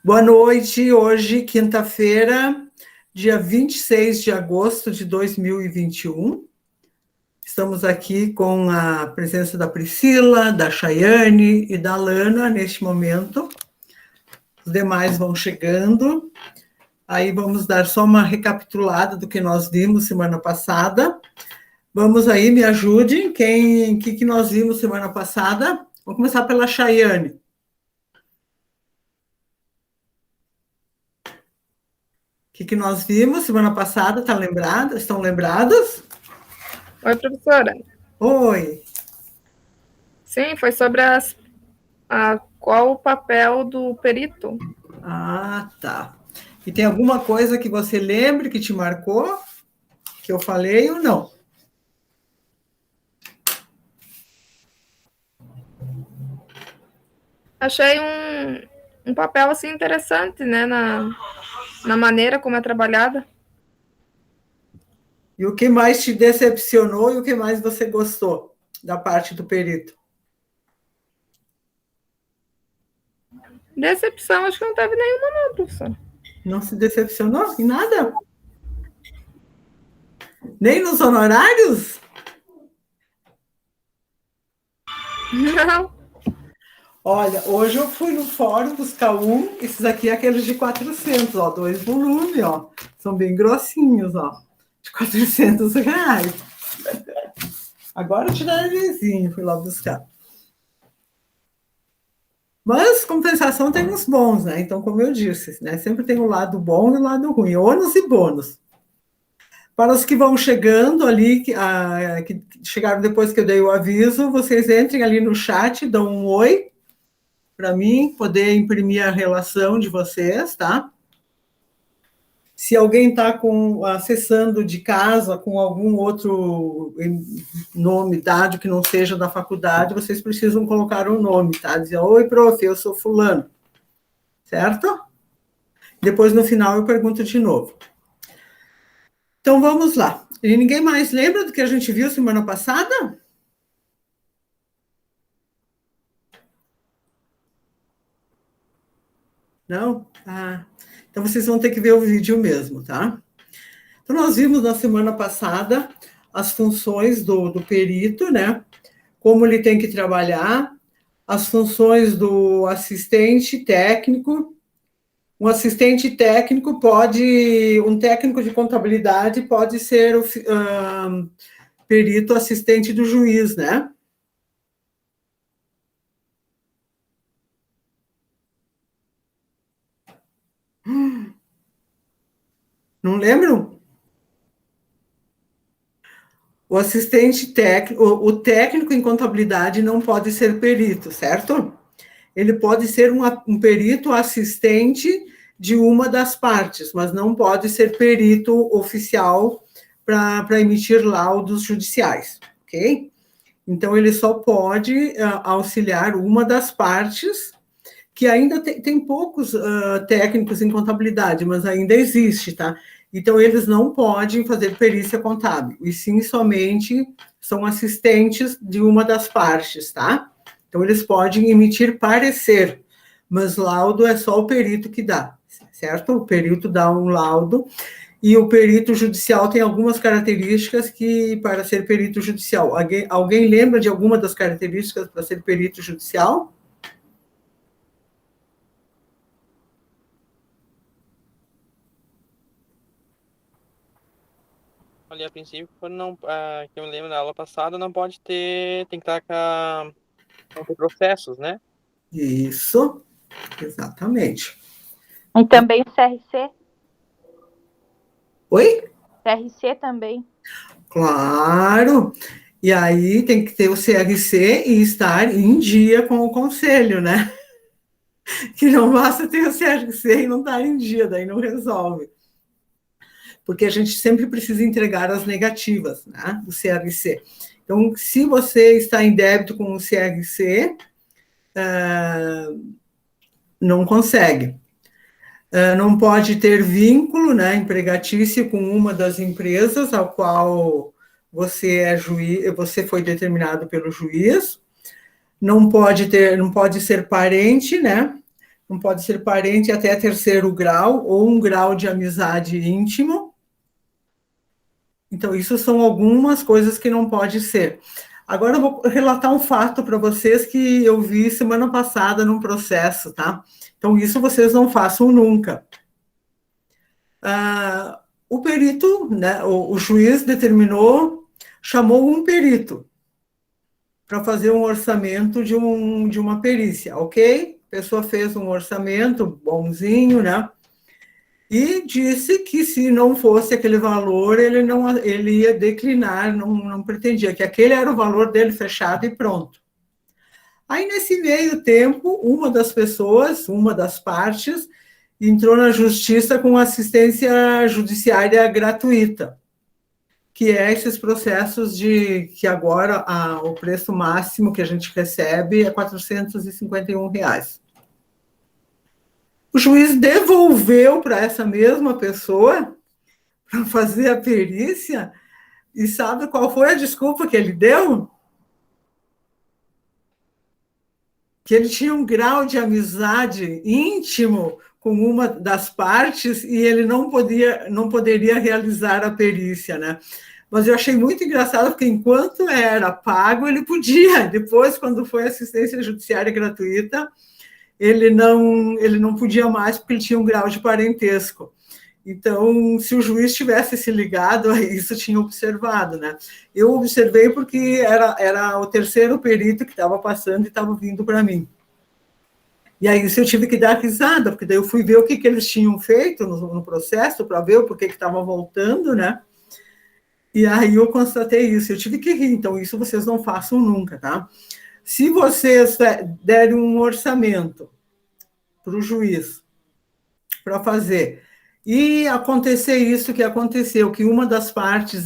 Boa noite, hoje, quinta-feira, dia 26 de agosto de 2021. Estamos aqui com a presença da Priscila, da Chayane e da Lana neste momento. Os demais vão chegando. Aí vamos dar só uma recapitulada do que nós vimos semana passada. Vamos aí, me ajudem. Que nós vimos semana passada? Vamos começar pela Chayane. O que nós vimos semana passada? Tá lembrada? Estão lembradas? Oi, professora. Oi. Sim, foi sobre qual o papel do perito. Ah, tá. E tem alguma coisa que você lembre que te marcou? Que eu falei ou não? Achei um papel assim interessante, né, na maneira como é trabalhada. E o que mais te decepcionou e o que mais você gostou da parte do perito? Decepção, acho que não teve nenhuma, não, professor. Não se decepcionou em nada? Nem nos honorários? Não. Olha, hoje eu fui no fórum buscar esses aqui é aqueles de 400, ó, 2 volumes, ó. São bem grossinhos, ó, de R$ 400. Agora eu tirei vizinho, fui lá buscar. Mas compensação tem os bons, né? Então, como eu disse, né? Sempre tem o lado bom e o lado ruim, ônus e bônus. Para os que vão chegando ali, que chegaram depois que eu dei o aviso, vocês entrem ali no chat, dão um oi para mim, poder imprimir a relação de vocês, tá? Se alguém está acessando de casa com algum outro nome, dado que não seja da faculdade, vocês precisam colocar o nome, tá? Dizer, oi, prof, eu sou fulano. Certo? Depois, no final, eu pergunto de novo. Então, vamos lá. E ninguém mais lembra do que a gente viu semana passada? Não? Ah, então, vocês vão ter que ver o vídeo mesmo, tá? Então, nós vimos na semana passada as funções do perito, né? Como ele tem que trabalhar, as funções do assistente técnico. Um assistente técnico um técnico de contabilidade pode ser perito assistente do juiz, né? Não lembram? O assistente técnico, o técnico em contabilidade não pode ser perito, certo? Ele pode ser um perito assistente de uma das partes, mas não pode ser perito oficial para emitir laudos judiciais, ok? Então, ele só pode auxiliar uma das partes, que ainda tem poucos técnicos em contabilidade, mas ainda existe, tá? Então, eles não podem fazer perícia contábil, e sim somente são assistentes de uma das partes, tá? Então, eles podem emitir parecer, mas laudo é só o perito que dá, certo? O perito dá um laudo, e o perito judicial tem algumas características que, para ser perito judicial, alguém lembra de alguma das características para ser perito judicial? Ali a princípio, que eu me lembro da aula passada, não pode ter, tem que estar com processos, né? Isso, exatamente. E também o CRC? Oi? CRC também. Claro. E aí tem que ter o CRC e estar em dia com o conselho, né? Que não basta ter o CRC e não estar em dia, daí não resolve. Porque a gente sempre precisa entregar as negativas, né, do CRC. Então, se você está em débito com o CRC, não consegue. Não pode ter vínculo, né, empregatício com uma das empresas ao qual você foi determinado pelo juiz. Não pode ser parente, né? não pode ser parente até terceiro grau ou um grau de amizade íntimo. Então, isso são algumas coisas que não pode ser. Agora, eu vou relatar um fato para vocês que eu vi semana passada num processo, tá? Então, isso vocês não façam nunca. O perito, né, o juiz determinou, chamou um perito para fazer um orçamento de uma perícia, ok? A pessoa fez um orçamento bonzinho, né? E disse que se não fosse aquele valor, ele ia declinar, não pretendia, que aquele era o valor dele fechado e pronto. Aí, nesse meio tempo, uma das partes, entrou na justiça com assistência judiciária gratuita, que é esses processos que agora o preço máximo que a gente recebe é R$ 451. O juiz devolveu para essa mesma pessoa para fazer a perícia, e sabe qual foi a desculpa que ele deu? Que ele tinha um grau de amizade íntimo com uma das partes e ele não poderia realizar a perícia, né? Mas eu achei muito engraçado, porque enquanto era pago, ele podia. Depois, quando foi assistência judiciária gratuita, ele não podia mais, porque ele tinha um grau de parentesco. Então, se o juiz tivesse se ligado a isso, tinha observado, né? Eu observei porque era o terceiro perito que estava passando e estava vindo para mim. E aí isso eu tive que dar risada, porque daí eu fui ver o que eles tinham feito no processo, para ver o porquê que estava voltando, né? E aí eu constatei isso, eu tive que rir. Então, isso vocês não façam nunca, tá? Se vocês derem um orçamento para o juiz para fazer, e acontecer isso que aconteceu, que uma das partes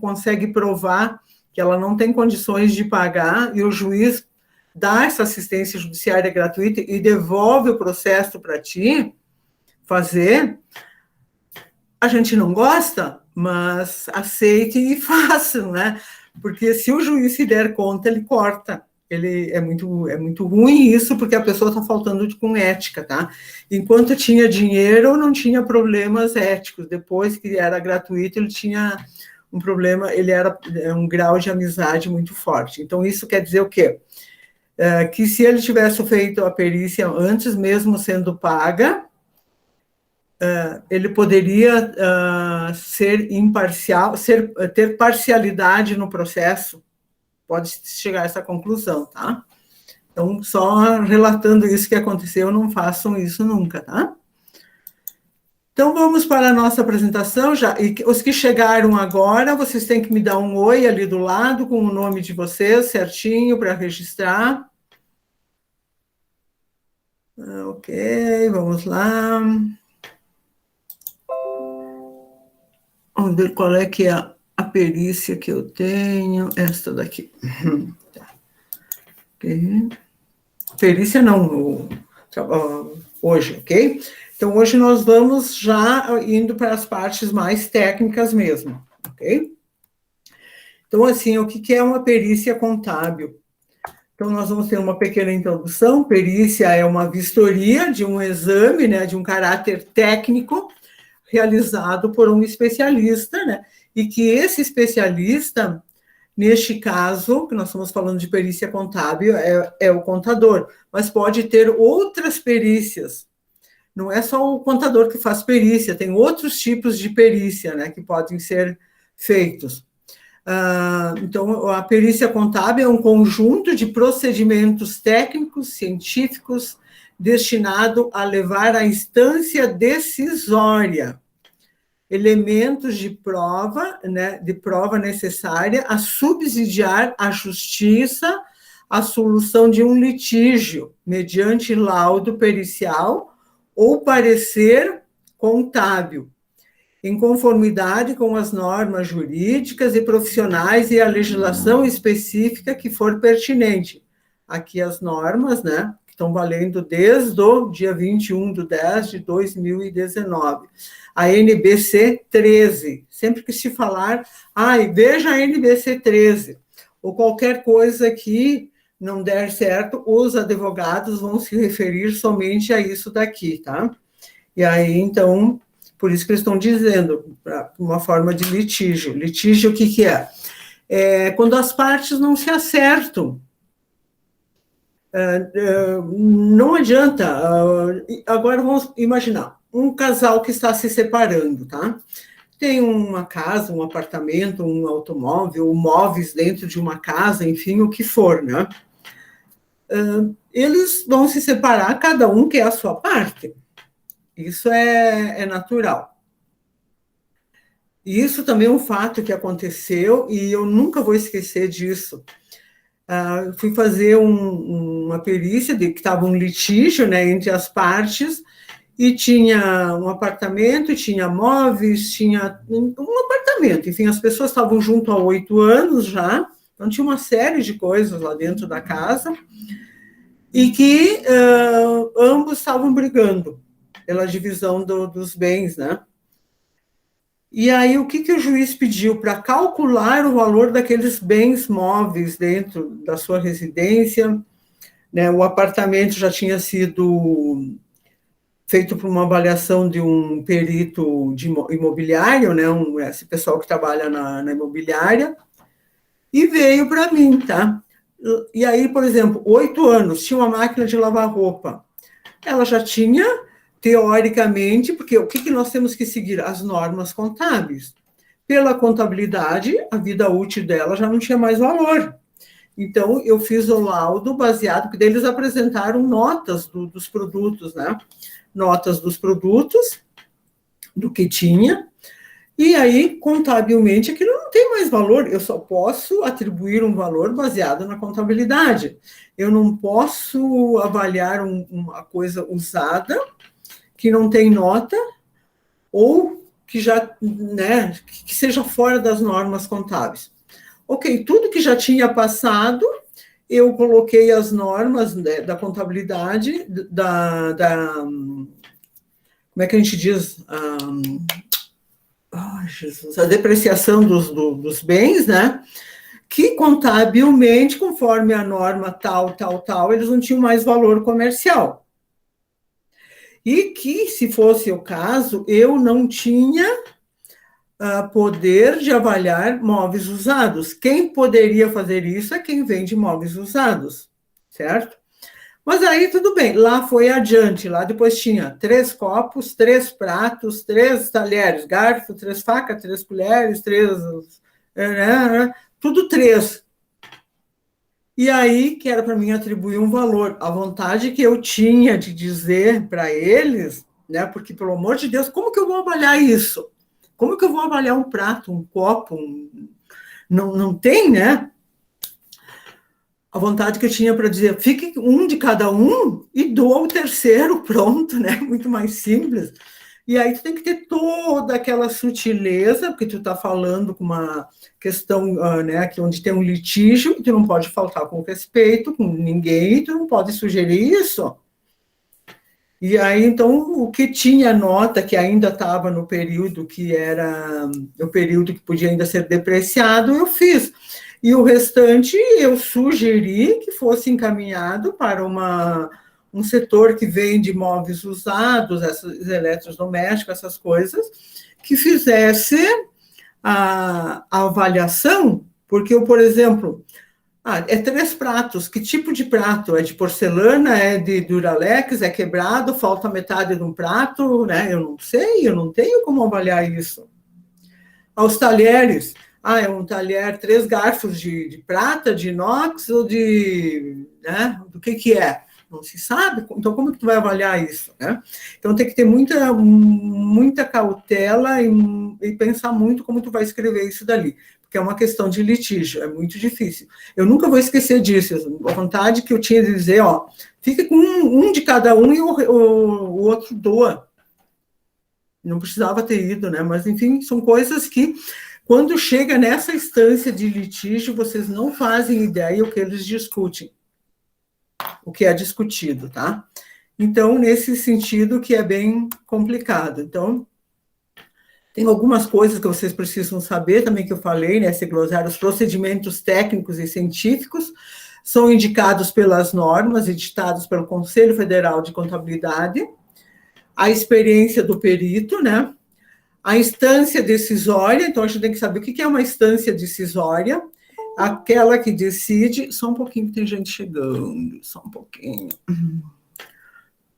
consegue provar que ela não tem condições de pagar, e o juiz dá essa assistência judiciária gratuita e devolve o processo para ti fazer, a gente não gosta, mas aceite e faça, né? Porque se o juiz se der conta, ele corta. É muito ruim isso, porque a pessoa está faltando com ética, tá? Enquanto tinha dinheiro, não tinha problemas éticos. Depois que era gratuito, ele tinha um problema, ele era um grau de amizade muito forte. Então, isso quer dizer o quê? Que se ele tivesse feito a perícia antes, mesmo sendo paga, ele poderia ser imparcial, ter parcialidade no processo. Pode chegar a essa conclusão, tá? Então, só relatando isso que aconteceu, não façam isso nunca, tá? Então, vamos para a nossa apresentação. E os que chegaram agora, vocês têm que me dar um oi ali do lado, com o nome de vocês certinho, para registrar. Ok, vamos lá. Vamos ver qual é que é a perícia que eu tenho. Esta daqui. Tá. Okay. Perícia não, hoje, ok? Então, hoje nós vamos já indo para as partes mais técnicas mesmo, ok? Então, assim, o que é uma perícia contábil? Então, nós vamos ter uma pequena introdução. Perícia é uma vistoria de um exame, né, de um caráter técnico, realizado por um especialista, né? E que esse especialista, neste caso, que nós estamos falando de perícia contábil, é o contador, mas pode ter outras perícias. Não é só o contador que faz perícia, tem outros tipos de perícia, né, que podem ser feitos. Então, a perícia contábil é um conjunto de procedimentos técnicos, científicos, destinado a levar à instância decisória elementos de prova, né, necessária a subsidiar a justiça, a solução de um litígio, mediante laudo pericial ou parecer contábil, em conformidade com as normas jurídicas e profissionais e a legislação específica que for pertinente. Aqui as normas, né, que estão valendo desde o dia 21/10/2019. A NBC 13. Sempre que se falar, veja a NBC 13, ou qualquer coisa que não der certo, os advogados vão se referir somente a isso daqui, tá? E aí, então, por isso que eles estão dizendo, uma forma de litígio. Litígio, o que que é? É quando as partes não se acertam. Não adianta. Agora vamos imaginar, um casal que está se separando, tá? Tem uma casa, um apartamento, um automóvel, móveis dentro de uma casa, enfim, o que for, né? Eles vão se separar, cada um quer a sua parte. Isso é natural. E isso também é um fato que aconteceu, e eu nunca vou esquecer disso. Fui fazer uma perícia que estava um litígio, né, entre as partes, e tinha um apartamento, tinha móveis, tinha um apartamento. Enfim, as pessoas estavam junto há 8 anos já, então tinha uma série de coisas lá dentro da casa, e que ambos estavam brigando pela divisão dos bens, né? E aí, o que o juiz pediu? Para calcular o valor daqueles bens móveis dentro da sua residência, né? O apartamento já tinha sido feito por uma avaliação de um perito de imobiliário, né? Esse pessoal que trabalha na imobiliária, e veio para mim, tá? E aí, por exemplo, 8 anos, tinha uma máquina de lavar roupa. Ela já tinha, teoricamente, porque o que nós temos que seguir? As normas contábeis. Pela contabilidade, a vida útil dela já não tinha mais valor. Então, eu fiz o laudo baseado, porque eles apresentaram notas dos produtos, né? Notas dos produtos, do que tinha, e aí, contabilmente, aquilo não tem mais valor, eu só posso atribuir um valor baseado na contabilidade. Eu não posso avaliar uma coisa usada, que não tem nota, ou que já, né, que seja fora das normas contábeis. Ok, tudo que já tinha passado, eu coloquei as normas, né, da contabilidade, como é que a gente diz? Jesus, a depreciação dos bens, né? Que contabilmente, conforme a norma tal, eles não tinham mais valor comercial. E que, se fosse o caso, eu não tinha poder de avaliar móveis usados. Quem poderia fazer isso é quem vende móveis usados, certo? Mas aí tudo bem, lá foi adiante, lá depois tinha 3 copos, 3 pratos, 3 talheres, garfo, 3 facas, 3 colheres, 3... tudo 3. E aí, que era para mim atribuir um valor. A vontade que eu tinha de dizer para eles, né, porque, pelo amor de Deus, como que eu vou avaliar isso? Como que eu vou avaliar um prato, um copo? Não tem, né? A vontade que eu tinha para dizer, fique um de cada um e doa o terceiro, pronto, né? Muito mais simples. E aí tu tem que ter toda aquela sutileza, porque tu está falando com uma questão, né, aqui onde tem um litígio, tu não pode faltar com respeito com ninguém, tu não pode sugerir isso. E aí, então, o que tinha nota, que ainda estava no período que era o período que podia ainda ser depreciado, eu fiz. E o restante eu sugeri que fosse encaminhado para um setor que vende móveis usados, esses eletrodomésticos, essas coisas, que fizesse a avaliação, porque eu, por exemplo, é 3 pratos, que tipo de prato? É de porcelana, é de Duralex, é quebrado, falta metade de um prato, né? Eu não sei, eu não tenho como avaliar isso. Aos talheres, é um talher, 3 garfos de prata, de inox ou né? Do que é? Não se sabe, então como que tu vai avaliar isso, né? Então tem que ter muita cautela e pensar muito como tu vai escrever isso dali, porque é uma questão de litígio, é muito difícil. Eu nunca vou esquecer disso, a vontade que eu tinha de dizer, fica com um de cada um e o outro doa. Não precisava ter ido, né? Mas, enfim, são coisas que, quando chega nessa instância de litígio, vocês não fazem ideia o que eles discutem, o que é discutido, tá? Então, nesse sentido que é bem complicado. Então, tem algumas coisas que vocês precisam saber também, que eu falei, né? Esse glossário, os procedimentos técnicos e científicos, são indicados pelas normas editadas pelo Conselho Federal de Contabilidade, a experiência do perito, né? A instância decisória, então a gente tem que saber o que é uma instância decisória, aquela que decide, só um pouquinho que tem gente chegando, só um pouquinho.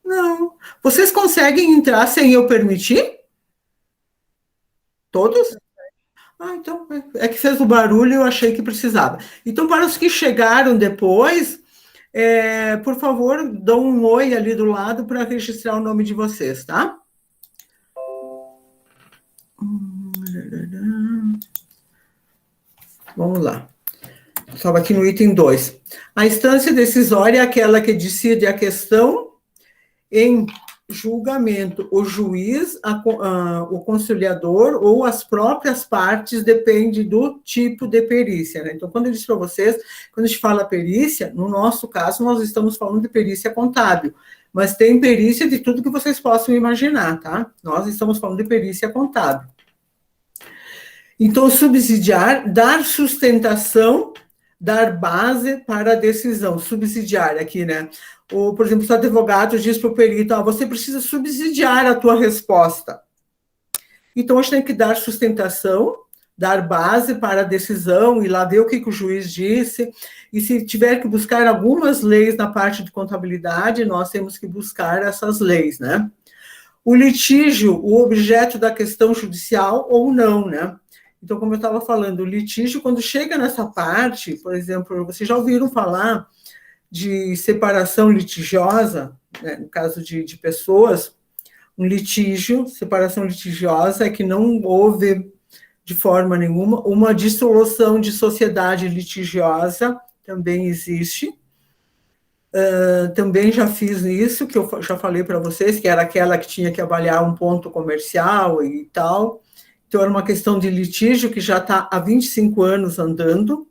Não, vocês conseguem entrar sem eu permitir? Todos? Ah, então, é que fez o barulho, eu achei que precisava. Então, para os que chegaram depois, por favor, dão um oi ali do lado para registrar o nome de vocês, tá? Vamos lá. Estava aqui no item 2. A instância decisória é aquela que decide a questão em julgamento, o juiz, o conciliador ou as próprias partes, depende do tipo de perícia, né? Então, quando eu disse para vocês, quando a gente fala perícia, no nosso caso, nós estamos falando de perícia contábil, mas tem perícia de tudo que vocês possam imaginar, tá? Nós estamos falando de perícia contábil. Então, subsidiar, dar sustentação, dar base para a decisão, subsidiar aqui, né? Ou, por exemplo, se o advogado diz para o perito, você precisa subsidiar a tua resposta. Então, a gente tem que dar sustentação, dar base para a decisão, e lá ver o que o juiz disse, e se tiver que buscar algumas leis na parte de contabilidade, nós temos que buscar essas leis, né? O litígio, o objeto da questão judicial ou não, né? Então, como eu estava falando, o litígio, quando chega nessa parte, por exemplo, vocês já ouviram falar de separação litigiosa, né, no caso de pessoas, um litígio, separação litigiosa é que não houve, de forma nenhuma, uma dissolução de sociedade litigiosa, também existe. Também já fiz isso, que eu já falei para vocês, que era aquela que tinha que avaliar um ponto comercial e tal. Então, era uma questão de litígio que já está há 25 anos andando.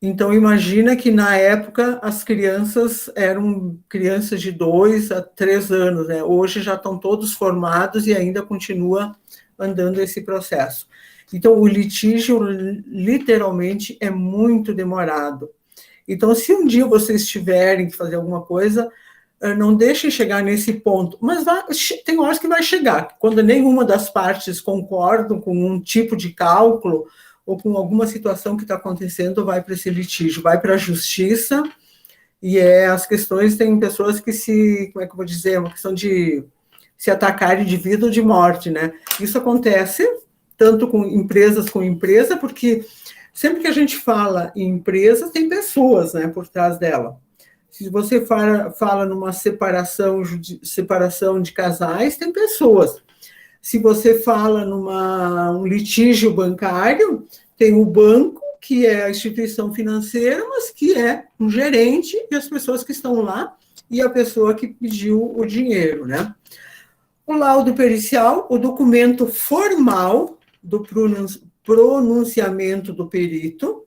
Então, imagina que, na época, as crianças eram crianças de 2 a 3 anos, né? Hoje já estão todos formados e ainda continua andando esse processo. Então, o litígio, literalmente, é muito demorado. Então, se um dia vocês tiverem que fazer alguma coisa, não deixem chegar nesse ponto. Mas tem horas que vai chegar. Quando nenhuma das partes concordam com um tipo de cálculo, ou com alguma situação que está acontecendo, vai para esse litígio, vai para a justiça, e as questões, tem pessoas que como é que eu vou dizer, uma questão de se atacarem de vida ou de morte, né? Isso acontece tanto com empresa, porque sempre que a gente fala em empresa, tem pessoas, né, por trás dela. Se você fala numa separação de casais, tem pessoas. Se você fala um litígio bancário, tem o banco, que é a instituição financeira, mas que é um gerente e as pessoas que estão lá e a pessoa que pediu o dinheiro, né? O laudo pericial, o documento formal do pronunciamento do perito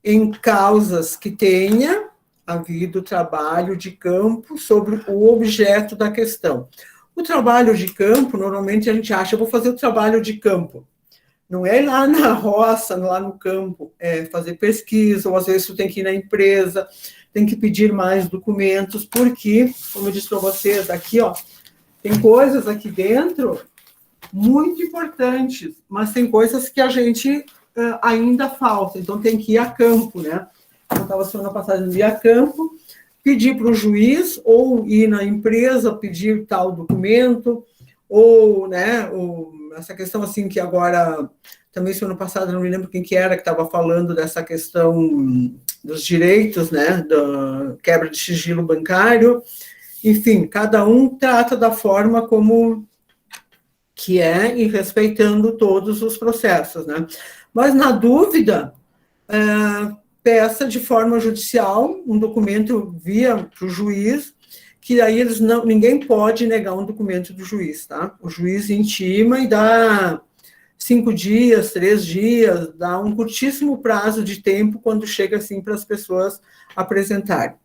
em causas que tenha havido trabalho de campo sobre o objeto da questão. O trabalho de campo, normalmente a gente acha, eu vou fazer o trabalho de campo. Não é lá na roça, lá no campo, é fazer pesquisa, ou às vezes tu tem que ir na empresa, tem que pedir mais documentos, porque, como eu disse para vocês, aqui, ó, tem coisas aqui dentro muito importantes, mas tem coisas que a gente ainda falta, então tem que ir a campo, né? Eu estava semana passada indo a campo, pedir para o juiz, ou ir na empresa, pedir tal documento, ou, né, essa questão assim que agora, também semana passada, não me lembro quem que era, que estava falando dessa questão dos direitos, né, da quebra de sigilo bancário, enfim, cada um trata da forma como que é e respeitando todos os processos, né. Mas, na dúvida, peça de forma judicial um documento via para o juiz, que aí ninguém pode negar um documento do juiz, tá? O juiz intima e dá 5 dias, 3 dias, dá um curtíssimo prazo de tempo quando chega assim para as pessoas apresentarem.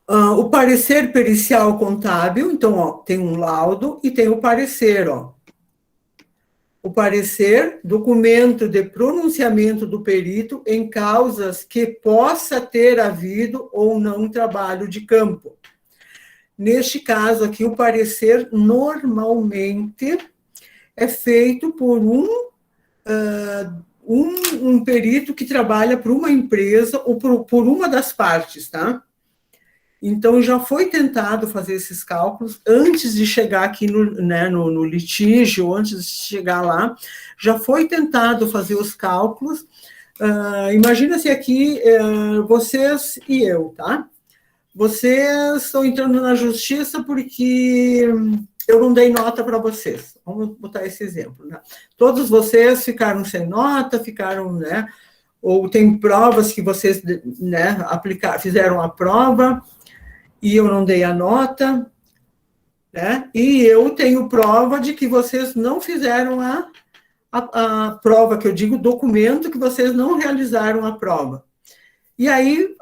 O parecer pericial contábil, então, ó, tem um laudo e tem o parecer, ó. O parecer, documento de pronunciamento do perito em causas que possa ter havido ou não trabalho de campo. Neste caso aqui, o parecer normalmente é feito por um perito que trabalha por uma empresa ou por uma das partes, tá? Então, já foi tentado fazer esses cálculos antes de chegar aqui no litígio, antes de chegar lá, já foi tentado fazer os cálculos. Imagina-se aqui, vocês e eu, tá? Vocês estão entrando na justiça porque eu não dei nota para vocês. Vamos botar esse exemplo, né? Todos vocês ficaram sem nota, né? Ou tem provas que vocês, né, fizeram a prova e eu não dei a nota, né? E eu tenho prova de que vocês não fizeram a prova, que eu digo documento, que vocês não realizaram a prova. E aí,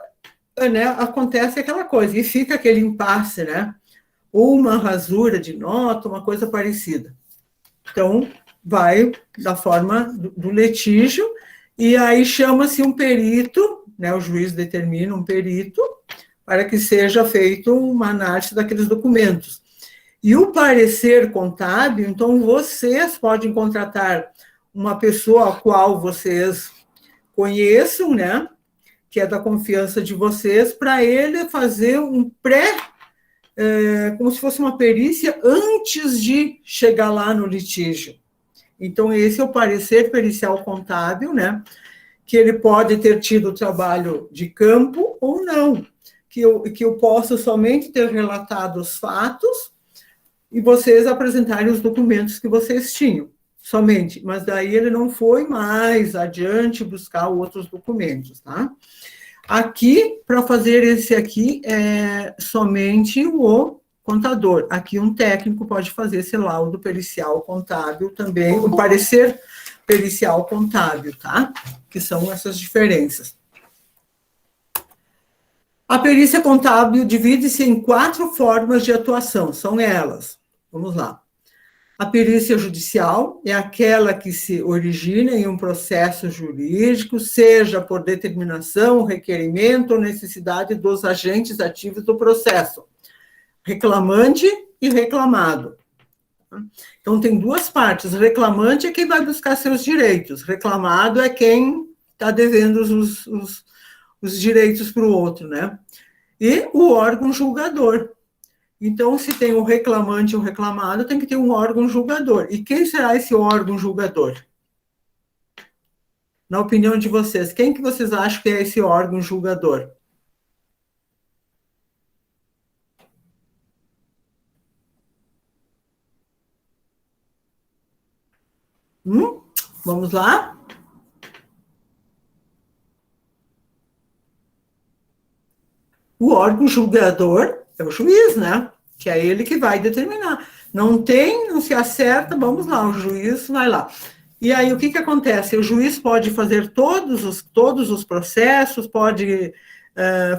né, acontece aquela coisa, e fica aquele impasse, né? Ou uma rasura de nota, uma coisa parecida. Então, vai da forma do litígio, e aí chama-se um perito, né, o juiz determina um perito, para que seja feito uma análise daqueles documentos. E o parecer contábil, então, vocês podem contratar uma pessoa a qual vocês conheçam, né, que é da confiança de vocês, para ele fazer um como se fosse uma perícia antes de chegar lá no litígio. Então, esse é o parecer pericial contábil, né, que ele pode ter tido trabalho de campo ou não, que eu posso somente ter relatado os fatos e vocês apresentarem os documentos que vocês tinham, somente. Mas daí ele não foi mais adiante buscar outros documentos, tá? Aqui, para fazer esse aqui, é somente o contador. Aqui um técnico pode fazer esse laudo pericial contábil também, o parecer pericial contábil, tá? Que são essas diferenças. A perícia contábil divide-se em 4 formas de atuação, são elas. Vamos lá. A perícia judicial é aquela que se origina em um processo jurídico, seja por determinação, requerimento ou necessidade dos agentes ativos do processo, reclamante e reclamado. Então, tem 2 partes. Reclamante é quem vai buscar seus direitos, reclamado é quem está devendo os direitos para o outro, né? E o órgão julgador. Então, se tem o reclamante e o reclamado, tem que ter um órgão julgador. E quem será esse órgão julgador? Na opinião de vocês, quem que vocês acham que é esse órgão julgador? Vamos lá? O órgão julgador é o juiz, né? Que é ele que vai determinar. Não se acerta, vamos lá, o juiz vai lá. E aí, o que acontece? O juiz pode fazer todos os processos, pode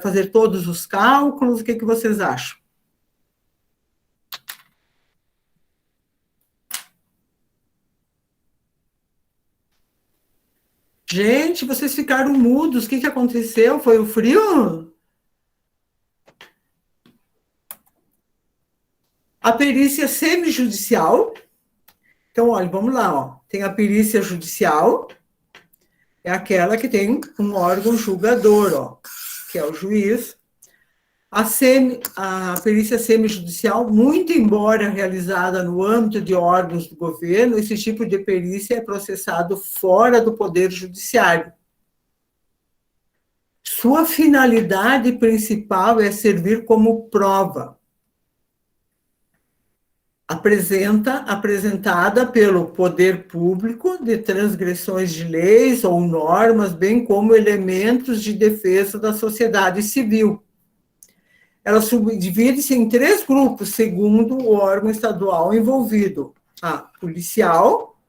fazer todos os cálculos, o que vocês acham? Gente, vocês ficaram mudos, o que aconteceu? Foi o frio? A perícia semijudicial. Então, olha, vamos lá, ó. Tem a perícia judicial, é aquela que tem um órgão julgador, ó, que é o juiz. A perícia semijudicial, muito embora realizada no âmbito de órgãos do governo, esse tipo de perícia é processado fora do Poder Judiciário. Sua finalidade principal é servir como prova. Apresentada pelo poder público de transgressões de leis ou normas, bem como elementos de defesa da sociedade civil. Ela subdivide-se em 3 grupos, segundo o órgão estadual envolvido. A, policial,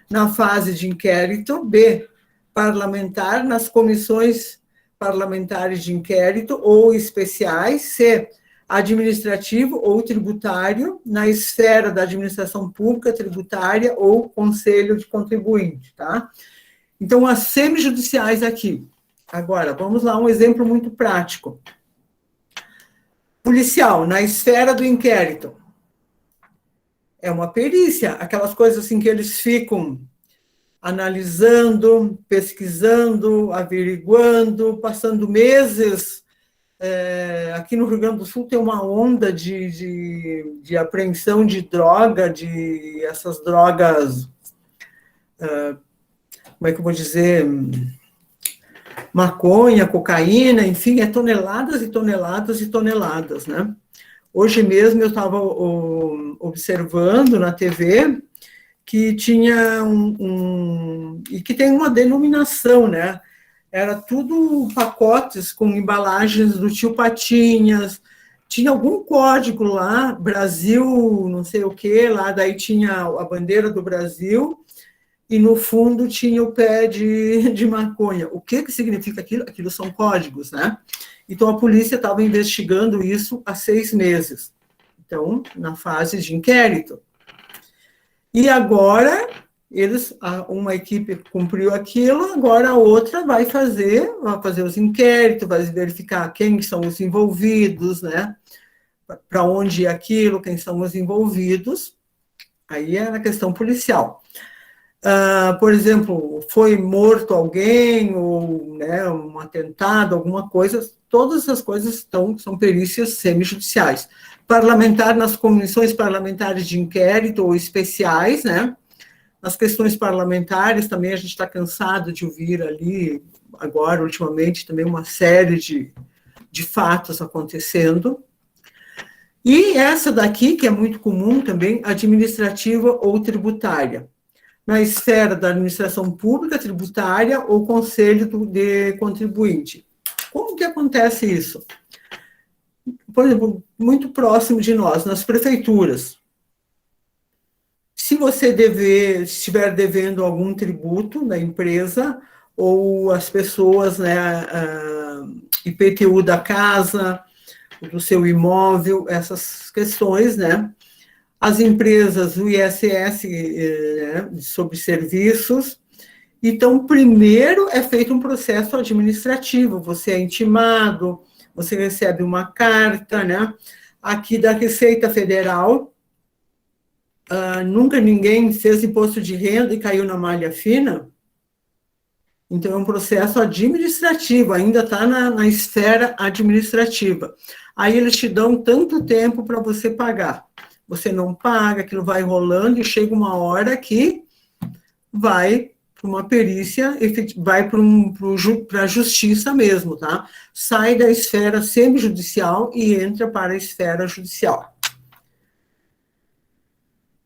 na fase de inquérito. B, parlamentar, nas comissões parlamentares de inquérito ou especiais. C, administrativo ou tributário na esfera da administração pública, tributária ou conselho de contribuinte, tá? Então, as semijudiciais aqui. Agora, vamos lá, um exemplo muito prático. Policial, na esfera do inquérito. É uma perícia, aquelas coisas assim que eles ficam analisando, pesquisando, averiguando, passando meses. Aqui no Rio Grande do Sul tem uma onda de apreensão de droga, de essas drogas, como é que eu vou dizer, maconha, cocaína, enfim, toneladas e toneladas e toneladas, né? Hoje mesmo eu estava observando na TV que tinha e que tem uma denominação, né? Era tudo pacotes com embalagens do Tio Patinhas, tinha algum código lá, Brasil, não sei o que, lá daí tinha a bandeira do Brasil, e no fundo tinha o pé de maconha. O que significa aquilo? Aquilo são códigos, né? Então, a polícia estava investigando isso há 6 meses. Então, na fase de inquérito. E agora, uma equipe cumpriu aquilo, agora a outra vai fazer os inquéritos, vai verificar quem são os envolvidos, né? Para onde é aquilo, quem são os envolvidos. Aí é na questão policial. Por exemplo, foi morto alguém, ou, né, um atentado, alguma coisa, todas essas coisas são perícias semijudiciais. Parlamentar nas comissões parlamentares de inquérito ou especiais, né? Nas questões parlamentares também a gente está cansado de ouvir ali, agora, ultimamente, também uma série de fatos acontecendo. E essa daqui, que é muito comum também, administrativa ou tributária, na esfera da administração pública, tributária ou conselho de contribuinte. Como que acontece isso? Por exemplo, muito próximo de nós, nas prefeituras. Se você estiver devendo algum tributo da empresa, ou as pessoas, né, IPTU da casa, do seu imóvel, essas questões, né? As empresas, o ISS, né, sobre serviços. Então, primeiro é feito um processo administrativo, você é intimado, você recebe uma carta, né? Aqui da Receita Federal, nunca ninguém fez imposto de renda e caiu na malha fina. Então, é um processo administrativo, ainda está na esfera administrativa. Aí eles te dão tanto tempo para você pagar. Você não paga, aquilo vai rolando e chega uma hora que vai para uma perícia, vai para a justiça mesmo, tá? Sai da esfera semijudicial e entra para a esfera judicial.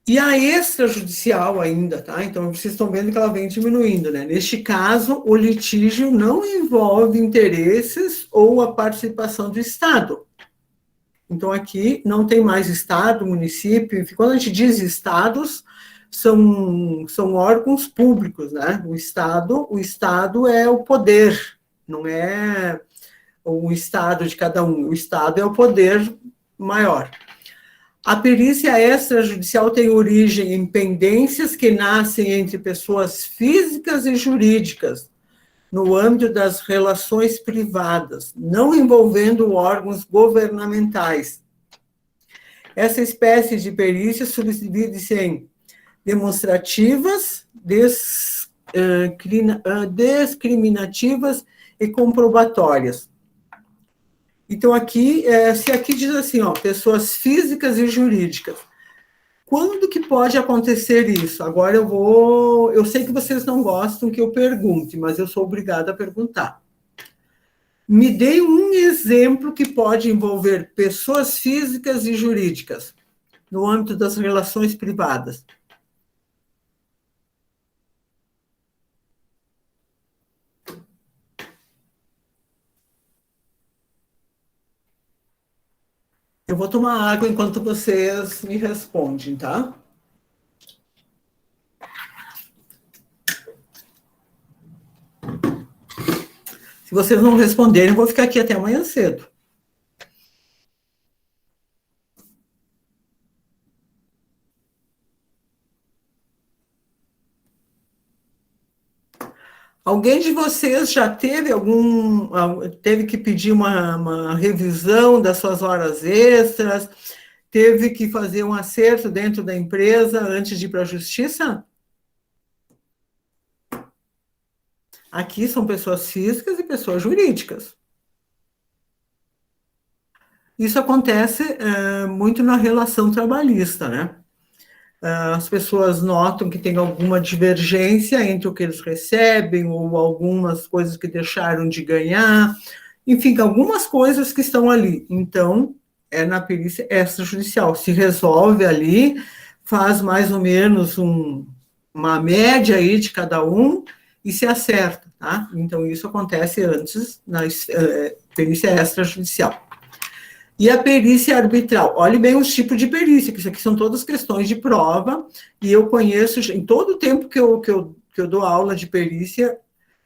E a extrajudicial ainda, tá? Então, vocês estão vendo que ela vem diminuindo, né? Neste caso, o litígio não envolve interesses ou a participação do Estado. Então, aqui não tem mais Estado, município, quando a gente diz Estados, são órgãos públicos, né? O Estado é o poder, não é o Estado de cada um, o Estado é o poder maior. A perícia extrajudicial tem origem em pendências que nascem entre pessoas físicas e jurídicas, no âmbito das relações privadas, não envolvendo órgãos governamentais. Essa espécie de perícia subdivide-se em demonstrativas, discriminativas e comprobatórias. Então, aqui, se aqui diz assim, ó, pessoas físicas e jurídicas, quando que pode acontecer isso? Agora eu sei que vocês não gostam que eu pergunte, mas eu sou obrigada a perguntar. Me dê um exemplo que pode envolver pessoas físicas e jurídicas no âmbito das relações privadas. Eu vou tomar água enquanto vocês me respondem, tá? Se vocês não responderem, eu vou ficar aqui até amanhã cedo. Alguém de vocês já teve que pedir uma revisão das suas horas extras? Teve que fazer um acerto dentro da empresa antes de ir para a justiça? Aqui são pessoas físicas e pessoas jurídicas. Isso acontece muito na relação trabalhista, né? As pessoas notam que tem alguma divergência entre o que eles recebem ou algumas coisas que deixaram de ganhar, enfim, algumas coisas que estão ali. Então, é na perícia extrajudicial. Se resolve ali, faz mais ou menos uma média aí de cada um e se acerta, tá? Então, isso acontece antes na perícia extrajudicial. E a perícia arbitral. Olhe bem os tipos de perícia, que isso aqui são todas questões de prova, e eu conheço, em todo o tempo que eu dou aula de perícia,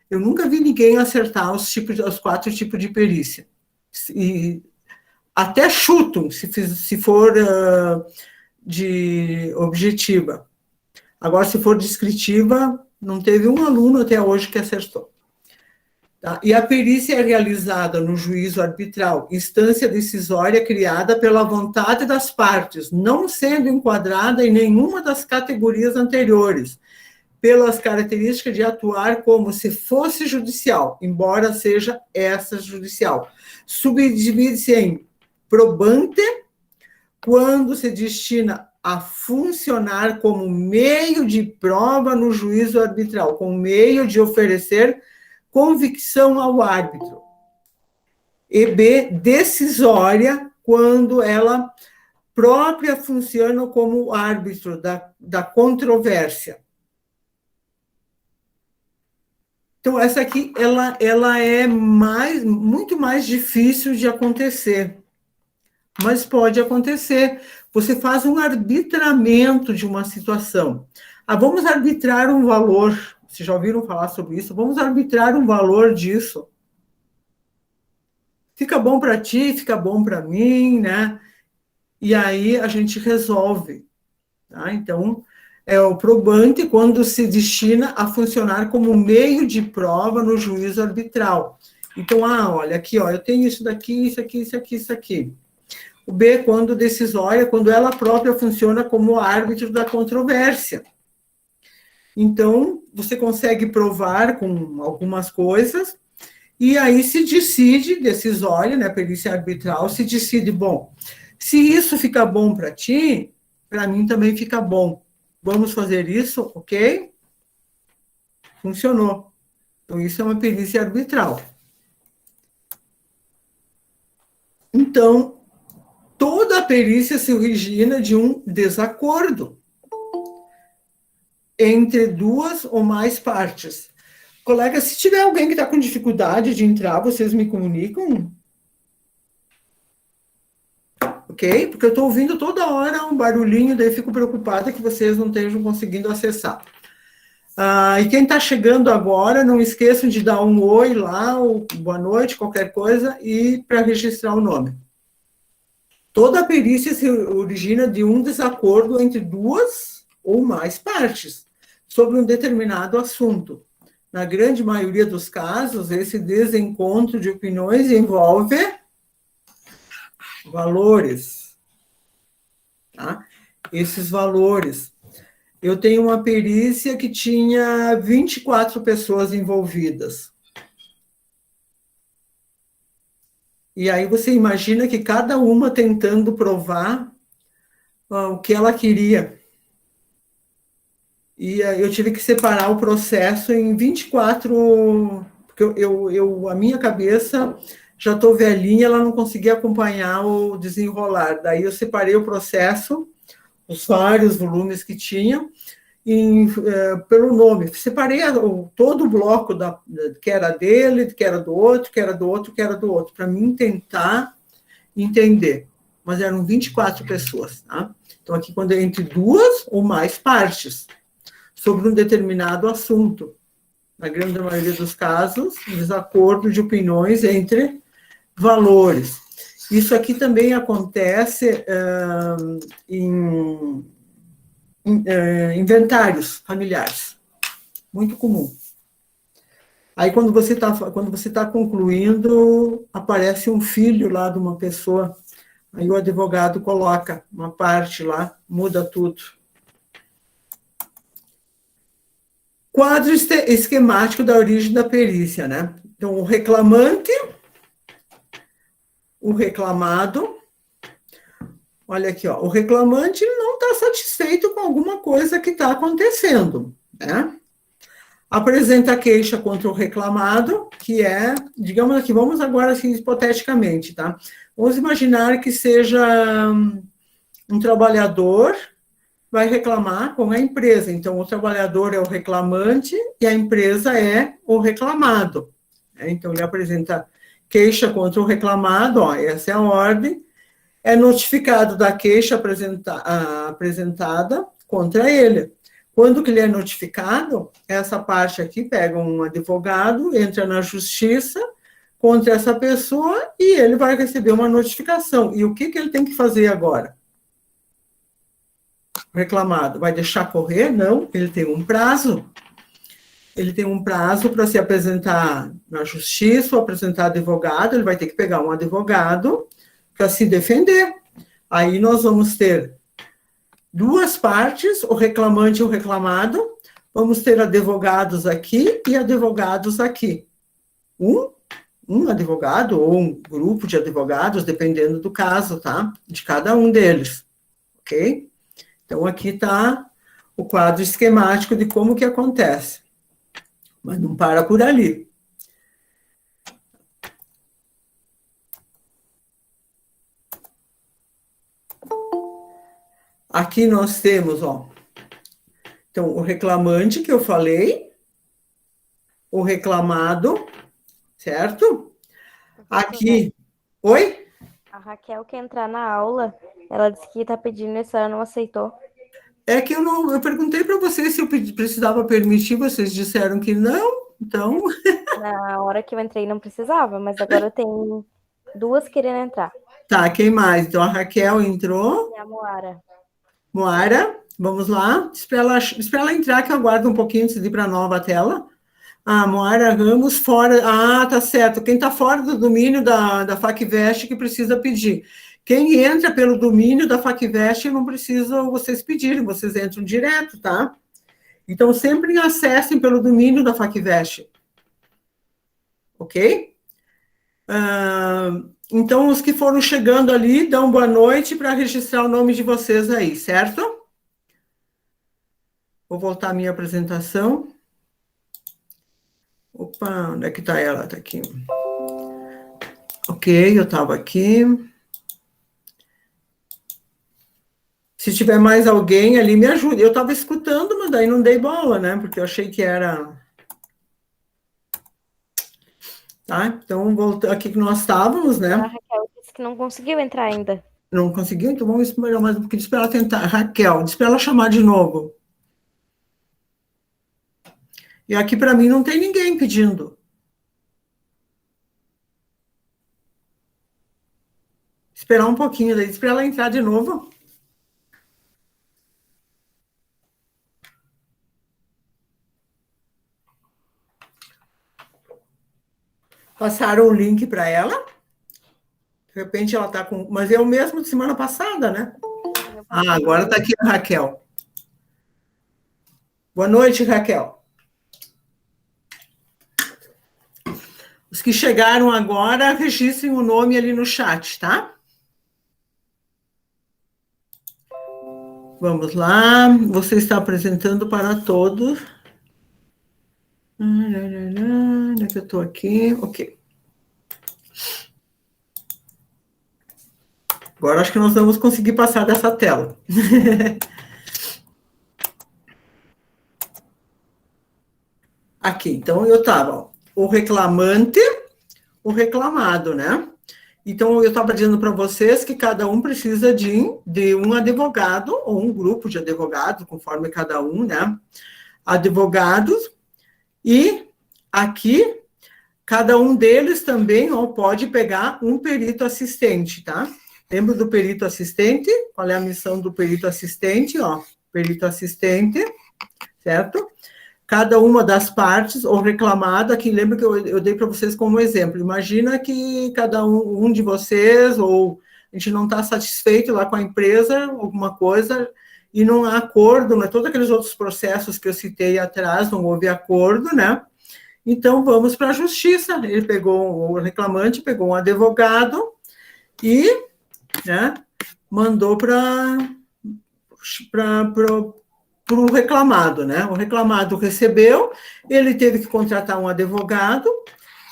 eu nunca vi ninguém acertar os 4 tipos de perícia. E até chutam, se for de objetiva. Agora, se for descritiva, não teve um aluno até hoje que acertou. Tá? E a perícia é realizada no juízo arbitral, instância decisória criada pela vontade das partes, não sendo enquadrada em nenhuma das categorias anteriores, pelas características de atuar como se fosse judicial, embora seja extrajudicial. Subdivide-se em probante, quando se destina a funcionar como meio de prova no juízo arbitral, como meio de oferecer convicção ao árbitro. E B, decisória, quando ela própria funciona como árbitro da controvérsia. Então, essa aqui, ela é muito mais difícil de acontecer, mas pode acontecer. Você faz um arbitramento de uma situação. Vamos arbitrar um valor. Vocês já ouviram falar sobre isso? Vamos arbitrar um valor disso. Fica bom para ti, fica bom para mim, né? E aí a gente resolve. Tá? Então, é o probante quando se destina a funcionar como meio de prova no juízo arbitral. Então, olha, aqui, eu tenho isso daqui, isso aqui, isso aqui, isso aqui. O B, quando decisória, quando ela própria funciona como árbitro da controvérsia. Então, você consegue provar com algumas coisas, e aí se decide, decisória, né, perícia arbitral, se decide, bom, se isso fica bom para ti, para mim também fica bom. Vamos fazer isso, ok? Funcionou. Então, isso é uma perícia arbitral. Então, toda a perícia se origina de um desacordo entre 2 ou mais partes. Colega, se tiver alguém que está com dificuldade de entrar, vocês me comunicam? Ok? Porque eu estou ouvindo toda hora um barulhinho, daí fico preocupada que vocês não estejam conseguindo acessar. E quem está chegando agora, não esqueçam de dar um oi lá, ou boa noite, qualquer coisa, e para registrar o nome. Toda a perícia se origina de um desacordo entre 2 ou mais partes sobre um determinado assunto. Na grande maioria dos casos, esse desencontro de opiniões envolve valores. Tá? Esses valores. Eu tenho uma perícia que tinha 24 pessoas envolvidas. E aí você imagina que cada uma tentando provar o que ela queria. E eu tive que separar o processo em 24, porque a minha cabeça, já estou velhinha, ela não conseguia acompanhar o desenrolar. Daí eu separei o processo, os vários volumes que tinha, pelo nome. Separei todo o bloco que era dele, que era do outro, que era do outro, que era do outro, para mim tentar entender. Mas eram 24 pessoas. Tá? Então, aqui, quando é entre 2 ou mais partes, sobre um determinado assunto. Na grande maioria dos casos, desacordo de opiniões entre valores. Isso aqui também acontece em inventários familiares. Muito comum. Aí, quando você tá concluindo, aparece um filho lá de uma pessoa. Aí o advogado coloca uma parte lá, muda tudo. Quadro esquemático da origem da perícia, né? Então, o reclamante, o reclamado. Olha aqui, ó. O reclamante não está satisfeito com alguma coisa que está acontecendo, né? Apresenta a queixa contra o reclamado, que é, digamos aqui, vamos agora assim, hipoteticamente, tá? Vamos imaginar que seja um trabalhador vai reclamar com a empresa. Então, o trabalhador é o reclamante e a empresa é o reclamado. Então, ele apresenta queixa contra o reclamado, ó, essa é a ordem, é notificado da queixa apresentada contra ele. Quando que ele é notificado, essa parte aqui pega um advogado, entra na justiça contra essa pessoa e ele vai receber uma notificação. E o que ele tem que fazer agora? O reclamado vai deixar correr? Não, ele tem um prazo. Ele tem um prazo para se apresentar na justiça, ou apresentar advogado, ele vai ter que pegar um advogado para se defender. Aí nós vamos ter duas partes, o reclamante e o reclamado, vamos ter advogados aqui e advogados aqui. Um advogado ou um grupo de advogados, dependendo do caso, tá? De cada um deles, ok? Então, aqui está o quadro esquemático de como que acontece. Mas não para por ali. Aqui nós temos, ó, então, o reclamante que eu falei, o reclamado, certo? Aqui, oi? A Raquel quer entrar na aula, ela disse que está pedindo isso, ela não aceitou. É que eu perguntei para vocês se eu precisava permitir, vocês disseram que não, então... Na hora que eu entrei não precisava, mas agora tem duas querendo entrar. Tá, quem mais? Então, a Raquel entrou. E a Moara. Moara, vamos lá. Espera ela entrar, que eu aguardo um pouquinho antes de ir para a nova tela. Ah, Moara Ramos, fora... Ah, tá certo. Quem está fora do domínio da FACVest que precisa pedir. Quem entra pelo domínio da FACVest, não precisa vocês pedirem, vocês entram direto, tá? Então, sempre acessem pelo domínio da FACVest. Ok? Então, os que foram chegando ali, dão boa noite para registrar o nome de vocês aí, certo? Vou voltar à minha apresentação. Opa, onde é que está ela? Está aqui. Ok, eu estava aqui. Se tiver mais alguém ali, me ajude. Eu estava escutando, mas daí não dei bola, né? Porque eu achei que era... Tá? Então, voltando aqui que nós estávamos, né? A Raquel disse que não conseguiu entrar ainda. Não conseguiu? Então vamos esperar mais um pouquinho. Diz para ela tentar. Raquel, diz para ela chamar de novo. E aqui para mim não tem ninguém pedindo. Esperar um pouquinho, daí diz para ela entrar de novo. Passaram o link para ela. De repente ela está com... Mas é o mesmo de semana passada, né? Ah, agora está aqui a Raquel. Boa noite, Raquel. Os que chegaram agora, registrem o nome ali no chat, tá? Vamos lá. Você está apresentando para todos. Onde é que eu estou aqui? Ok. Agora acho que nós vamos conseguir passar dessa tela. Aqui, então eu estava o reclamante, o reclamado, né? Então eu estava dizendo para vocês que cada um precisa de um advogado ou um grupo de advogados, conforme cada um, né? Advogados. E aqui, cada um deles também pode pegar um perito assistente, tá? Lembra do perito assistente? Qual é a missão do perito assistente? Perito assistente, certo? cada uma das partes, ou reclamado, aqui lembra que eu dei para vocês como exemplo, imagina que cada um de vocês, ou a gente não está satisfeito lá com a empresa, alguma coisa, e não há acordo, né? Todos aqueles outros processos que eu citei atrás, não houve acordo, né? Então, vamos para a justiça. Ele pegou, o reclamante pegou um advogado e, né, mandou para o reclamado, né? O reclamado recebeu, ele teve que contratar um advogado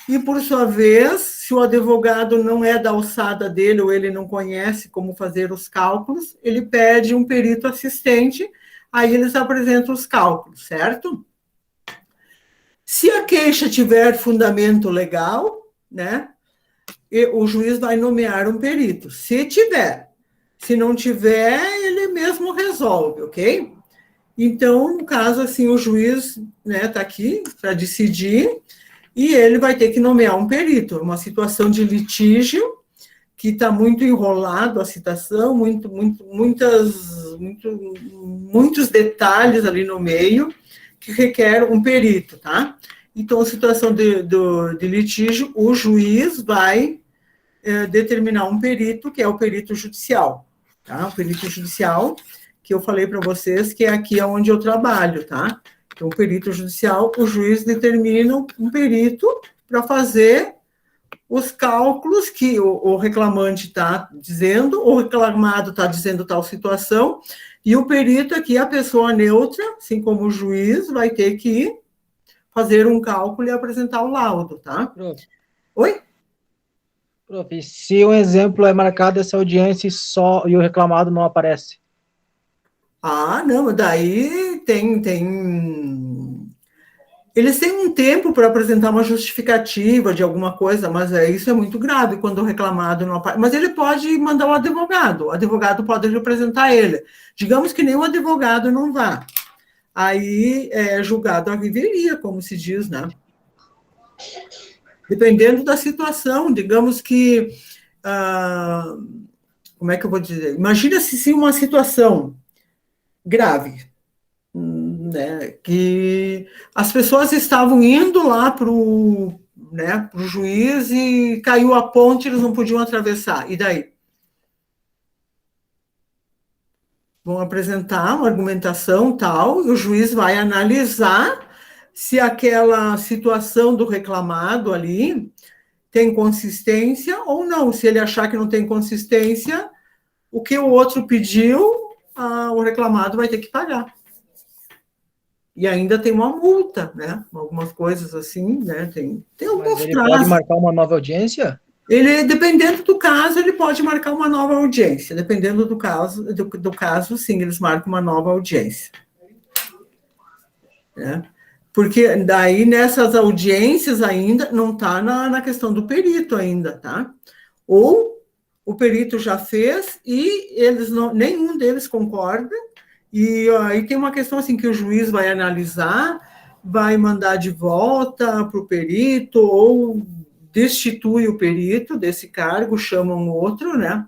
e, por sua vez, se o advogado não é da alçada dele ou ele não conhece como fazer os cálculos, ele pede um perito assistente, aí eles apresentam os cálculos, certo? Se a queixa tiver fundamento legal, né, o juiz vai nomear um perito. Se tiver. Se não tiver, ele mesmo resolve, ok? Então, no caso, assim, o juiz, né, está aqui para decidir e ele vai ter que nomear um perito. Uma situação de litígio que está muito enrolado a citação, muitos detalhes ali no meio que requer um perito, tá? Então, a situação de litígio, o juiz vai determinar um perito, que é o perito judicial, tá? O perito judicial, que eu falei para vocês, que é aqui onde eu trabalho, tá? Então, o perito judicial, o juiz determina um perito para fazer os cálculos que o reclamante está dizendo, o reclamado está dizendo tal situação, e o perito aqui, a pessoa neutra, assim como o juiz, vai ter que fazer um cálculo e apresentar o laudo, tá? Prof. Oi? Prof, se um exemplo é marcado essa audiência e o reclamado não aparece? Ah, não, daí eles têm um tempo para apresentar uma justificativa de alguma coisa, mas isso é muito grave quando o reclamado não aparece. Mas ele pode mandar o advogado pode representar ele. Digamos que nenhum advogado não vá. Aí é julgado à revelia, como se diz, né? Dependendo da situação, digamos que... como é que eu vou dizer? Imagina se uma situação grave, né, que as pessoas estavam indo lá para o juiz e caiu a ponte, eles não podiam atravessar. E daí? Vão apresentar uma argumentação tal, e o juiz vai analisar se aquela situação do reclamado ali tem consistência ou não. Se ele achar que não tem consistência, o que o outro pediu, o reclamado vai ter que pagar. E ainda tem uma multa, né? Algumas coisas assim, né? Tem alguns Mas ele pode marcar uma nova audiência? Ele, dependendo do caso, ele pode marcar uma nova audiência. Dependendo do caso, sim, eles marcam uma nova audiência. Né? Porque daí, nessas audiências ainda, não está na questão do perito ainda, tá? Ou o perito já fez e nenhum deles concorda, e aí tem uma questão assim que o juiz vai analisar, vai mandar de volta para o perito, ou destitui o perito desse cargo, chama um outro, né?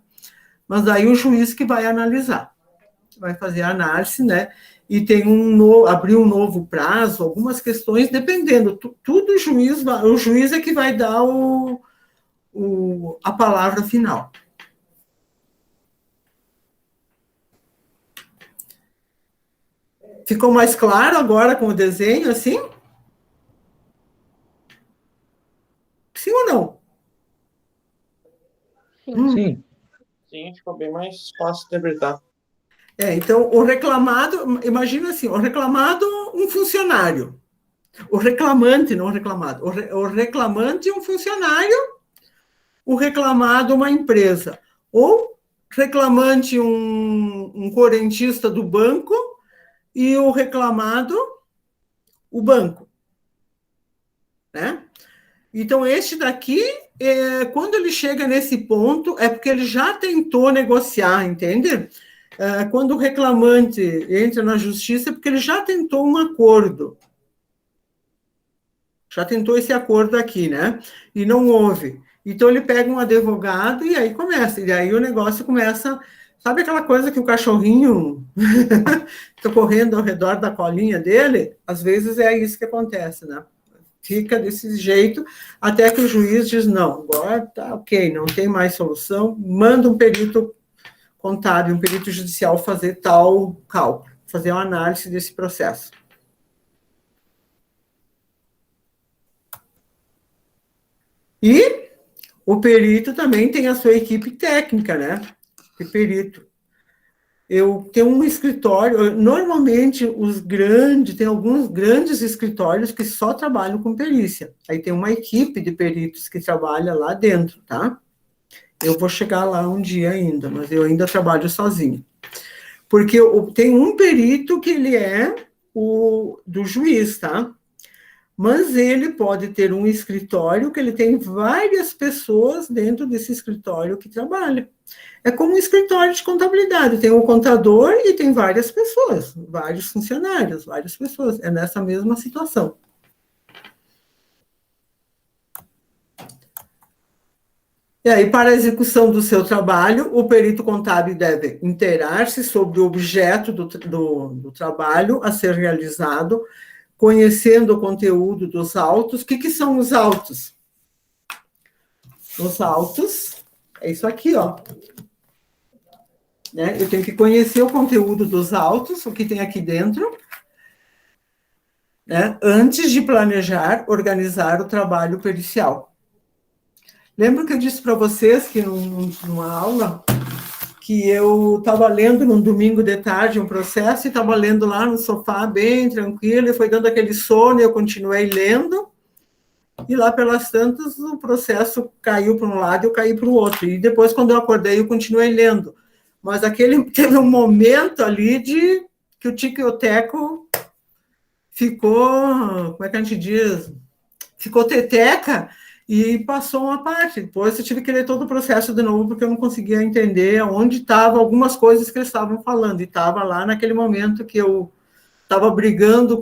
Mas aí o juiz que vai analisar, vai fazer a análise, né? E tem abrir um novo prazo, algumas questões, dependendo, tudo o juiz é que vai dar a palavra final. Ficou mais claro agora com o desenho, assim? Sim ou não? Sim. Sim, ficou bem mais fácil de interpretar. Então, o reclamado, imagina assim, o reclamado, um funcionário. O reclamante, não o reclamado. O reclamante é um funcionário, o reclamado uma empresa. Ou reclamante um correntista do banco e o reclamado o banco. Né? Então, este daqui, quando ele chega nesse ponto, é porque ele já tentou negociar, entende? Quando o reclamante entra na justiça, é porque ele já tentou um acordo. Já tentou esse acordo aqui, né? E não houve. Então, ele pega um advogado e aí começa. E aí o negócio começa Sabe aquela coisa que o cachorrinho fica correndo ao redor da colinha dele? Às vezes é isso que acontece, né? Fica desse jeito, até que o juiz diz, não, agora tá ok, não tem mais solução, manda um perito contábil, um perito judicial fazer tal cálculo, fazer uma análise desse processo. E o perito também tem a sua equipe técnica, né? De perito. Eu tenho um escritório, normalmente tem alguns grandes escritórios que só trabalham com perícia. Aí tem uma equipe de peritos que trabalha lá dentro, tá? Eu vou chegar lá um dia ainda, mas eu ainda trabalho sozinho. Porque tem um perito que ele é o do juiz, tá? Mas ele pode ter um escritório que ele tem várias pessoas dentro desse escritório que trabalham. É como um escritório de contabilidade, tem um contador e tem várias pessoas, vários funcionários, várias pessoas. É nessa mesma situação. E aí, para a execução do seu trabalho, o perito contábil deve inteirar-se sobre o objeto do trabalho a ser realizado, conhecendo o conteúdo dos autos. O que são os autos? Os autos é isso aqui, ó. Né? Eu tenho que conhecer o conteúdo dos autos, o que tem aqui dentro, né? Antes de planejar, organizar o trabalho pericial. Lembra que eu disse para vocês que numa aula que eu estava lendo num domingo de tarde um processo e estava lendo lá no sofá bem tranquilo e foi dando aquele sono e eu continuei lendo e lá pelas tantas o processo caiu para um lado e eu caí para o outro. E depois, quando eu acordei, eu continuei lendo. Mas teve um momento ali que o tico e o teco ficou, como é que a gente diz? Ficou teteca e passou uma parte. Depois eu tive que ler todo o processo de novo, porque eu não conseguia entender onde estavam algumas coisas que eles estavam falando. E estava lá naquele momento que eu estava brigando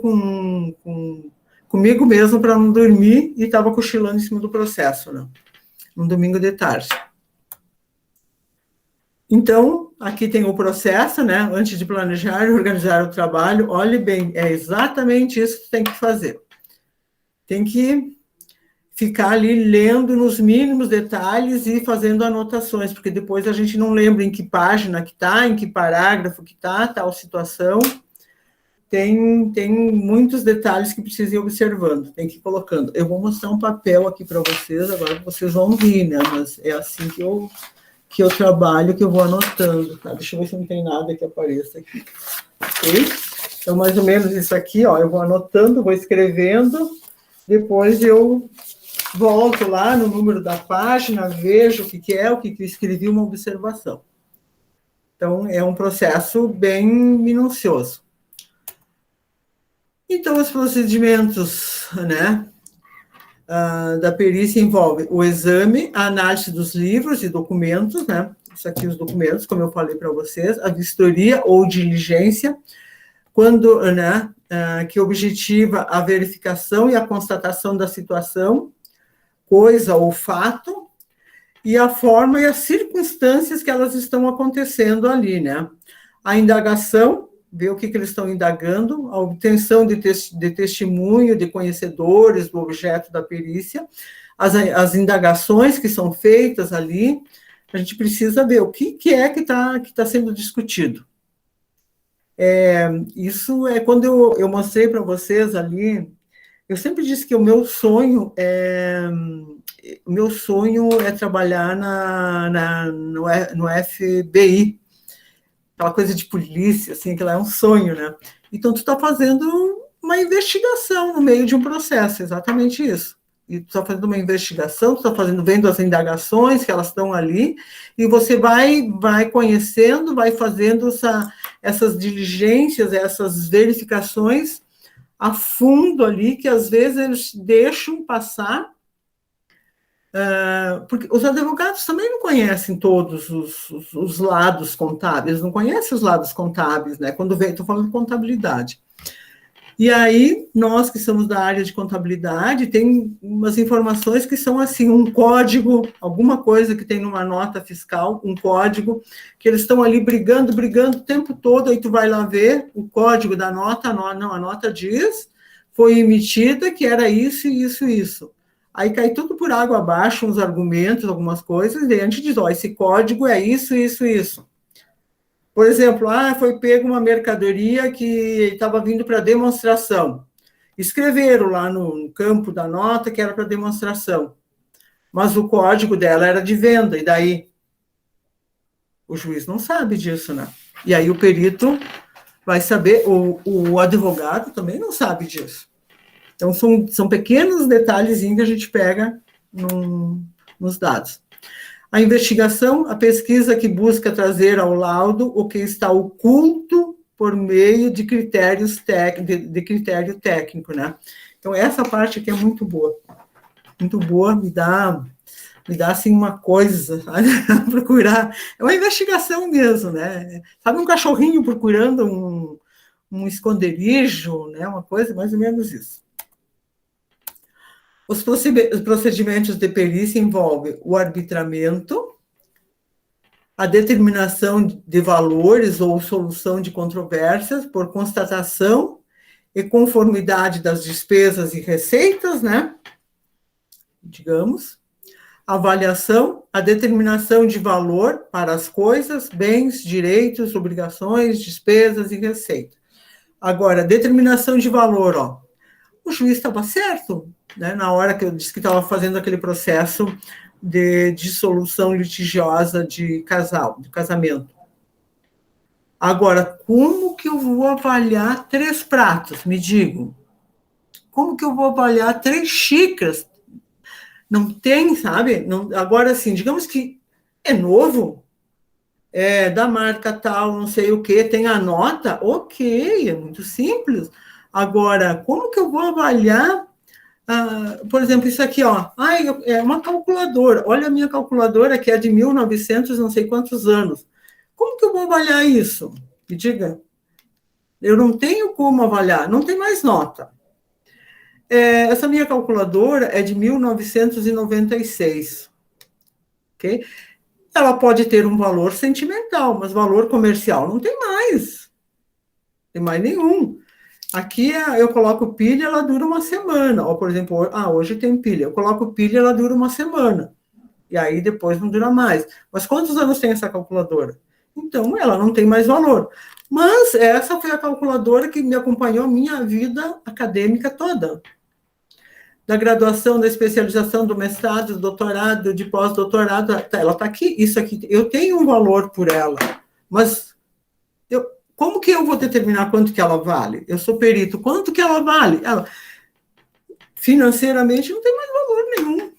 comigo mesmo para não dormir e estava cochilando em cima do processo, né? Um domingo de tarde. Então, aqui tem o processo, né? Antes de planejar e organizar o trabalho, olhe bem, é exatamente isso que tem que fazer. Tem que ficar ali lendo nos mínimos detalhes e fazendo anotações, porque depois a gente não lembra em que página que está, em que parágrafo que está, tal situação. Tem muitos detalhes que precisa ir observando, tem que ir colocando. Eu vou mostrar um papel aqui para vocês, agora vocês vão rir, né? Mas é assim que eu trabalho, que eu vou anotando, tá? Deixa eu ver se não tem nada que apareça aqui. Ok? Então, mais ou menos isso aqui, ó, eu vou anotando, vou escrevendo, depois eu volto lá no número da página, vejo o que é, o que eu escrevi, uma observação. Então, é um processo bem minucioso. Então, os procedimentos, né, da perícia envolvem o exame, a análise dos livros e documentos, né, isso aqui os documentos, como eu falei para vocês, a vistoria ou diligência, quando, né, que objetiva a verificação e a constatação da situação, coisa ou fato, e a forma e as circunstâncias que elas estão acontecendo ali, né. A indagação, ver o que eles estão indagando, a obtenção de testemunho de conhecedores do objeto da perícia, as indagações que são feitas ali, a gente precisa ver o que é que tá sendo discutido. Isso é quando eu mostrei para vocês ali, eu sempre disse que o meu sonho é trabalhar no FBI, aquela coisa de polícia, assim, que lá é um sonho, né? Então, tu está fazendo uma investigação no meio de um processo, exatamente isso. E tu está fazendo uma investigação, tu está vendo as indagações que elas estão ali, e você vai conhecendo, vai fazendo essas diligências, essas verificações a fundo ali, que às vezes eles deixam passar, porque os advogados também não conhecem todos os lados contábeis, não conhecem os lados contábeis, né? Quando vem, estou falando de contabilidade. E aí, nós que somos da área de contabilidade, tem umas informações que são assim, um código, alguma coisa que tem numa nota fiscal, um código, que eles estão ali brigando o tempo todo, aí tu vai lá ver o código da nota, não, a nota diz, foi emitida que era isso, isso, isso. Aí cai tudo por água abaixo, uns argumentos, algumas coisas, e a gente diz, ó, esse código é isso, isso, isso. Por exemplo, foi pego uma mercadoria que estava vindo para demonstração. Escreveram lá no campo da nota que era para demonstração. Mas o código dela era de venda, e daí? O juiz não sabe disso, né? E aí o perito vai saber, o advogado também não sabe disso. Então, são pequenos detalhezinhos que a gente pega nos dados. A investigação, a pesquisa que busca trazer ao laudo o que está oculto por meio de critérios de critério técnico, né? Então, essa parte aqui é muito boa, me dá assim uma coisa, sabe? Procurar, é uma investigação mesmo, né? Sabe um cachorrinho procurando um esconderijo, né? Uma coisa mais ou menos isso. Os procedimentos de perícia envolvem o arbitramento, a determinação de valores ou solução de controvérsias por constatação e conformidade das despesas e receitas, né? Digamos. Avaliação, a determinação de valor para as coisas, bens, direitos, obrigações, despesas e receitas. Agora, determinação de valor, ó. O juiz estava certo, né, na hora que eu disse que estava fazendo aquele processo de dissolução litigiosa de casamento. Agora, como que eu vou avaliar 3 pratos? Me digam. Como que eu vou avaliar 3 xícaras? Não tem, sabe? Não, agora, assim, digamos que é novo, é da marca tal, não sei o quê, tem a nota, ok, é muito simples. Agora, como que eu vou avaliar, por exemplo, isso aqui, ó, é uma calculadora, olha a minha calculadora, que é de 1900, não sei quantos anos. Como que eu vou avaliar isso? Me diga. Eu não tenho como avaliar, não tem mais nota. Essa minha calculadora é de 1996, ok? Ela pode ter um valor sentimental, mas valor comercial não tem mais. Tem mais nenhum. Aqui eu coloco pilha, ela dura uma semana. Ou, por exemplo, hoje tem pilha. Eu coloco pilha, ela dura uma semana. E aí depois não dura mais. Mas quantos anos tem essa calculadora? Então, ela não tem mais valor. Mas essa foi a calculadora que me acompanhou a minha vida acadêmica toda. Da graduação, da especialização, do mestrado, do doutorado, de pós-doutorado, ela está aqui. Isso aqui, eu tenho um valor por ela. Mas como que eu vou determinar quanto que ela vale? Eu sou perito, quanto que ela vale? Financeiramente não tem mais valor nenhum.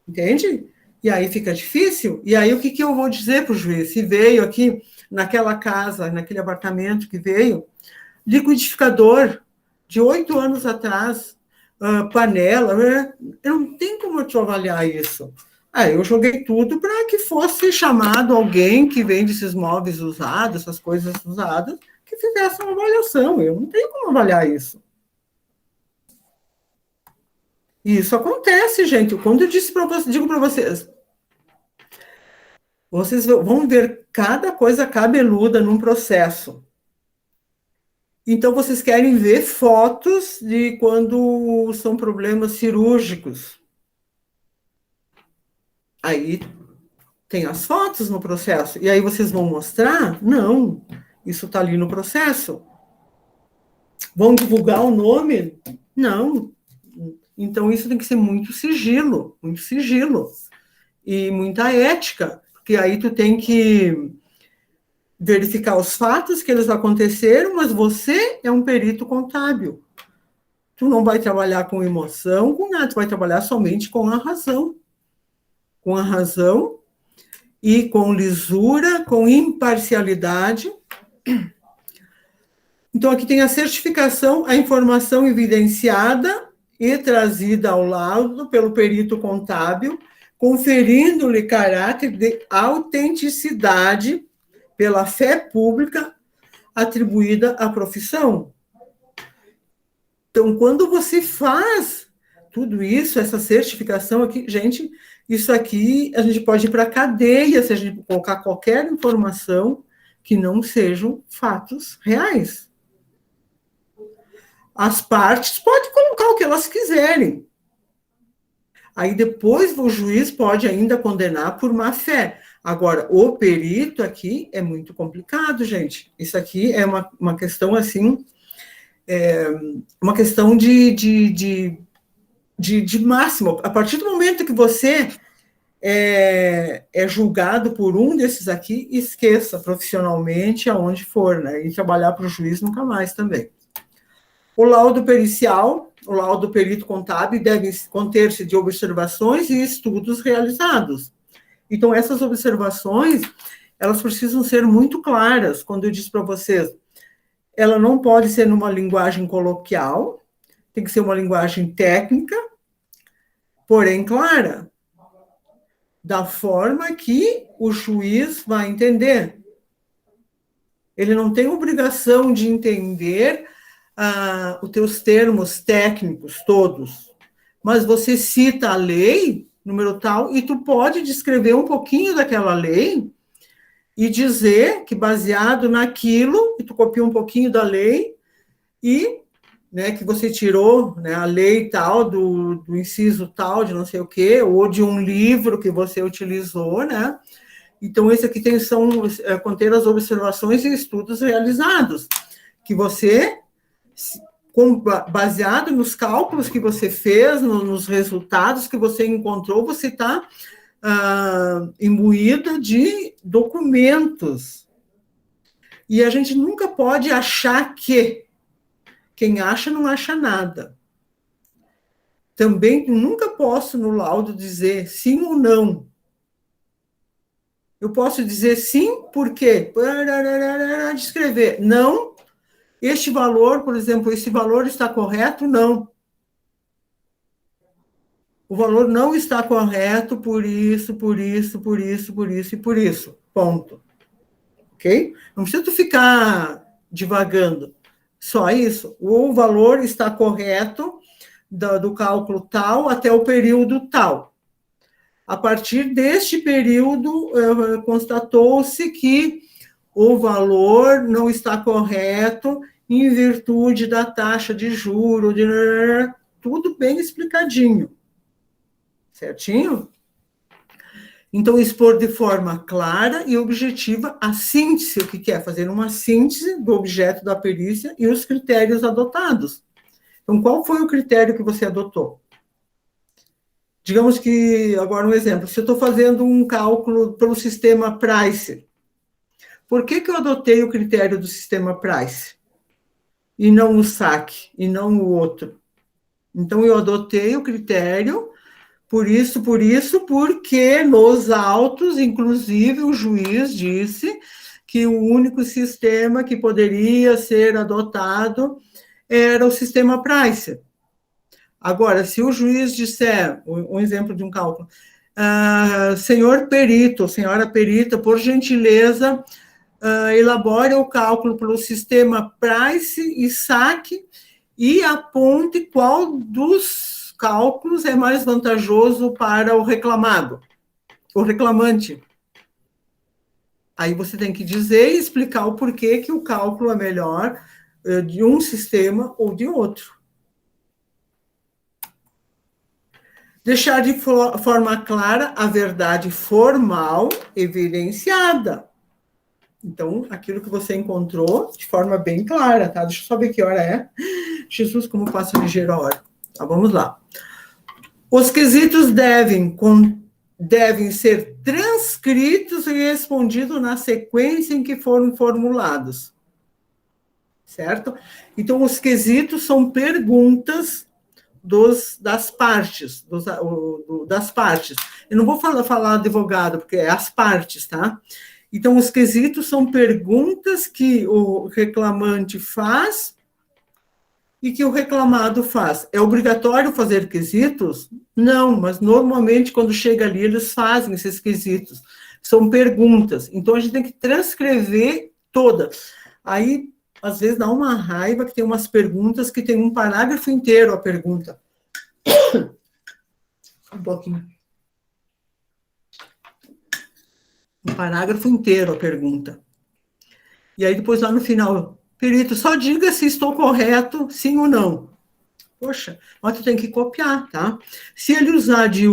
Entende? E aí fica difícil. E aí o que eu vou dizer para o juiz? Se veio aqui, naquela casa, naquele apartamento que veio, liquidificador de 8 anos atrás, panela, né? Eu não tenho como eu te avaliar isso. Eu joguei tudo para que fosse chamado alguém que vende esses móveis usados, essas coisas usadas, que fizesse uma avaliação. Eu não tenho como avaliar isso. E isso acontece, gente. Quando eu digo para vocês, vocês vão ver cada coisa cabeluda num processo. Então, vocês querem ver fotos de quando são problemas cirúrgicos. Aí tem as fotos no processo. E aí vocês vão mostrar? Não, isso está ali no processo. Vão divulgar o nome? Não. Então, isso tem que ser muito sigilo. E muita ética. Porque aí tu tem que verificar os fatos que eles aconteceram, mas você é um perito contábil. Tu não vai trabalhar com emoção, com nada. Tu vai trabalhar somente com a razão. Com a razão e com lisura, com imparcialidade. Então, aqui tem a certificação, a informação evidenciada e trazida ao laudo pelo perito contábil, conferindo-lhe caráter de autenticidade pela fé pública atribuída à profissão. Então, quando você faz tudo isso, essa certificação aqui, gente, isso aqui a gente pode ir para a cadeia se a gente colocar qualquer informação que não sejam fatos reais. As partes podem colocar o que elas quiserem. Aí depois o juiz pode ainda condenar por má fé. Agora, o perito aqui é muito complicado, gente. Isso aqui é uma questão assim, uma questão de máximo. A partir do momento que você é julgado por um desses aqui, esqueça profissionalmente aonde for, né? E trabalhar para o juiz nunca mais também. O laudo pericial, o laudo perito contábil deve conter-se de observações e estudos realizados. Então, essas observações, elas precisam ser muito claras. Quando eu disse para vocês, ela não pode ser numa linguagem coloquial, tem que ser uma linguagem técnica, porém clara, da forma que o juiz vai entender. Ele não tem obrigação de entender os teus termos técnicos todos, mas você cita a lei, número tal, e tu pode descrever um pouquinho daquela lei e dizer que baseado naquilo, e tu copia um pouquinho da lei e, né, que você tirou, né, a lei tal, do inciso tal, de não sei o quê, ou de um livro que você utilizou, né? Então, esse aqui contém as observações e estudos realizados, que você, baseado nos cálculos que você fez, nos resultados que você encontrou, você está imbuído de documentos. E a gente nunca pode achar que quem acha não acha nada. Também nunca posso no laudo dizer sim ou não. Eu posso dizer sim, por quê? Descrever. Não, este valor, por exemplo, esse valor está correto? Não. O valor não está correto por isso, por isso, por isso, por isso e por isso. Ponto. Ok? Não precisa tu ficar divagando. Só isso. O valor está correto do cálculo tal até o período tal. A partir deste período, constatou-se que o valor não está correto em virtude da taxa de juros, tudo bem explicadinho. Certinho? Então, expor de forma clara e objetiva a síntese, o que é? Fazer uma síntese do objeto da perícia e os critérios adotados. Então, qual foi o critério que você adotou? Digamos que, agora um exemplo, se eu estou fazendo um cálculo pelo sistema Price, por que eu adotei o critério do sistema Price? E não o SAC, e não o outro? Então, eu adotei o critério, por isso, porque nos autos, inclusive, o juiz disse que o único sistema que poderia ser adotado era o sistema Price. Agora, se o juiz disser, um exemplo de um cálculo, senhor perito, senhora perita, por gentileza, elabore o cálculo pelo sistema Price e SAC e aponte qual dos cálculos é mais vantajoso para o reclamado, o reclamante. Aí você tem que dizer e explicar o porquê que o cálculo é melhor de um sistema ou de outro. Deixar de forma clara a verdade formal evidenciada. Então, aquilo que você encontrou de forma bem clara, tá? Deixa eu só ver que hora é. Jesus, como passa ligeiro a hora. Tá, vamos lá. Os quesitos devem ser transcritos e respondidos na sequência em que foram formulados. Certo? Então, os quesitos são perguntas das partes, das partes. Eu não vou falar advogado, porque é as partes, tá? Então, os quesitos são perguntas que o reclamante faz e que o reclamado faz. É obrigatório fazer quesitos? Não, mas normalmente, quando chega ali, eles fazem esses quesitos. São perguntas. Então, a gente tem que transcrever todas. Aí, às vezes dá uma raiva que tem umas perguntas que tem um parágrafo inteiro a pergunta. Um pouquinho. Um parágrafo inteiro a pergunta. E aí depois lá no final, perito, só diga se estou correto, sim ou não. Poxa, mas tu tem que copiar, tá? Se ele usar de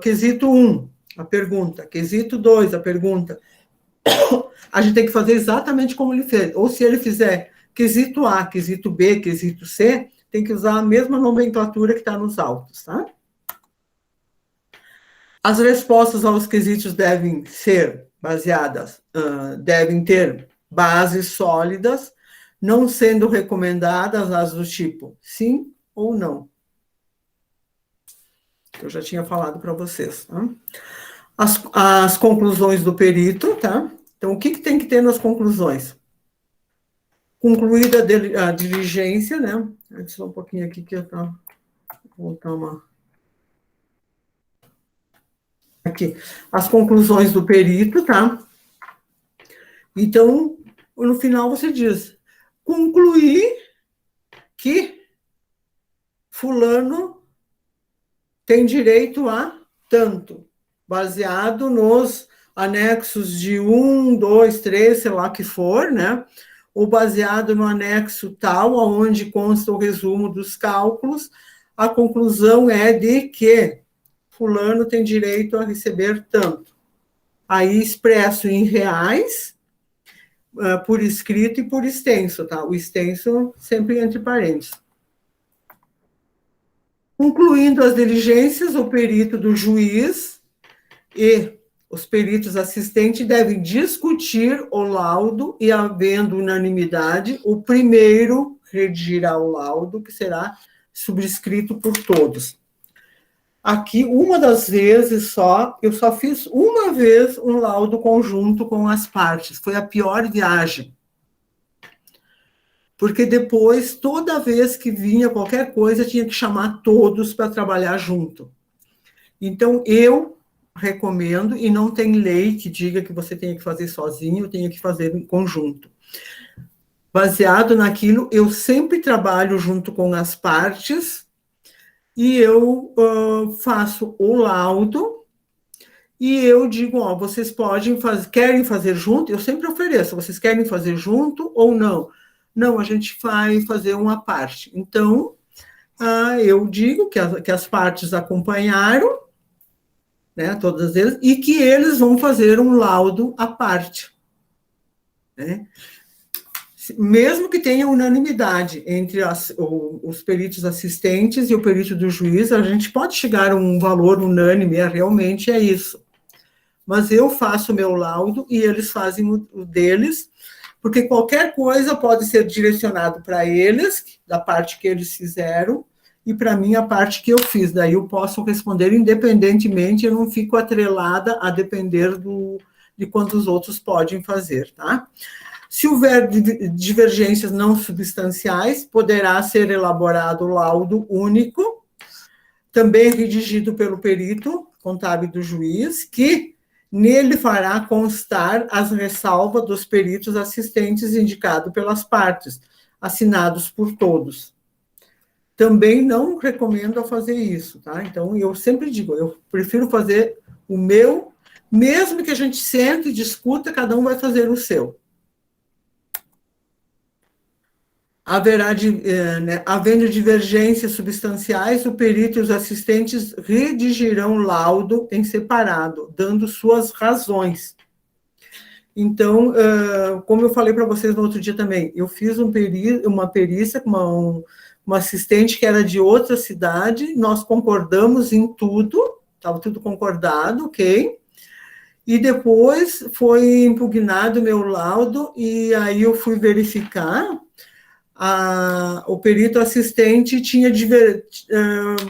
quesito 1, a pergunta, quesito 2, a pergunta, a gente tem que fazer exatamente como ele fez. Ou se ele fizer quesito A, quesito B, quesito C, tem que usar a mesma nomenclatura que está nos autos, tá? As respostas aos quesitos devem ser baseadas, devem ter bases sólidas, não sendo recomendadas as do tipo sim ou não. Eu já tinha falado para vocês, tá? As conclusões do perito, tá? Então, o que tem que ter nas conclusões? Concluída a diligência, né? Deixa eu um pouquinho aqui que eu vou voltar uma... Aqui, as conclusões do perito, tá? Então, no final você diz, concluir que fulano tem direito a tanto, baseado nos anexos de 1, 2, 3, sei lá que for, né? Ou baseado no anexo tal, onde consta o resumo dos cálculos, a conclusão é de que fulano tem direito a receber tanto. Aí expresso em reais, por escrito e por extenso, tá? O extenso sempre entre parênteses. Concluindo as diligências, o perito do juiz e os peritos assistentes devem discutir o laudo e, havendo unanimidade, o primeiro redigirá o laudo, que será subscrito por todos. Aqui, uma das vezes só, eu só fiz uma vez um laudo conjunto com as partes. Foi a pior viagem. Porque depois, toda vez que vinha qualquer coisa, tinha que chamar todos para trabalhar junto. Então, eu recomendo, e não tem lei que diga que você tenha que fazer sozinho, tenha que fazer em conjunto. Baseado naquilo, eu sempre trabalho junto com as partes, e eu faço o laudo, e eu digo, ó, vocês querem fazer junto? Eu sempre ofereço, vocês querem fazer junto ou não? Não, a gente vai fazer uma parte. Então, eu digo que as partes acompanharam, né, todas eles, e que eles vão fazer um laudo à parte. Né? Mesmo que tenha unanimidade entre os peritos assistentes e o perito do juiz, a gente pode chegar a um valor unânime, realmente é isso. Mas eu faço o meu laudo e eles fazem o deles, porque qualquer coisa pode ser direcionado para eles, da parte que eles fizeram, e para mim a parte que eu fiz. Daí eu posso responder independentemente, eu não fico atrelada a depender de quanto os outros podem fazer, tá? Se houver divergências não substanciais, poderá ser elaborado laudo único, também redigido pelo perito contábil do juiz, que nele fará constar as ressalvas dos peritos assistentes indicados pelas partes, assinados por todos. Também não recomendo fazer isso, tá? Então, eu sempre digo, eu prefiro fazer o meu, mesmo que a gente sente e discuta, cada um vai fazer o seu. Havendo divergências substanciais, o perito e os assistentes redigirão laudo em separado, dando suas razões. Então, como eu falei para vocês no outro dia também, eu fiz uma perícia com uma assistente que era de outra cidade, nós concordamos em tudo, estava tudo concordado, ok? E depois foi impugnado o meu laudo, e aí eu fui verificar, o perito assistente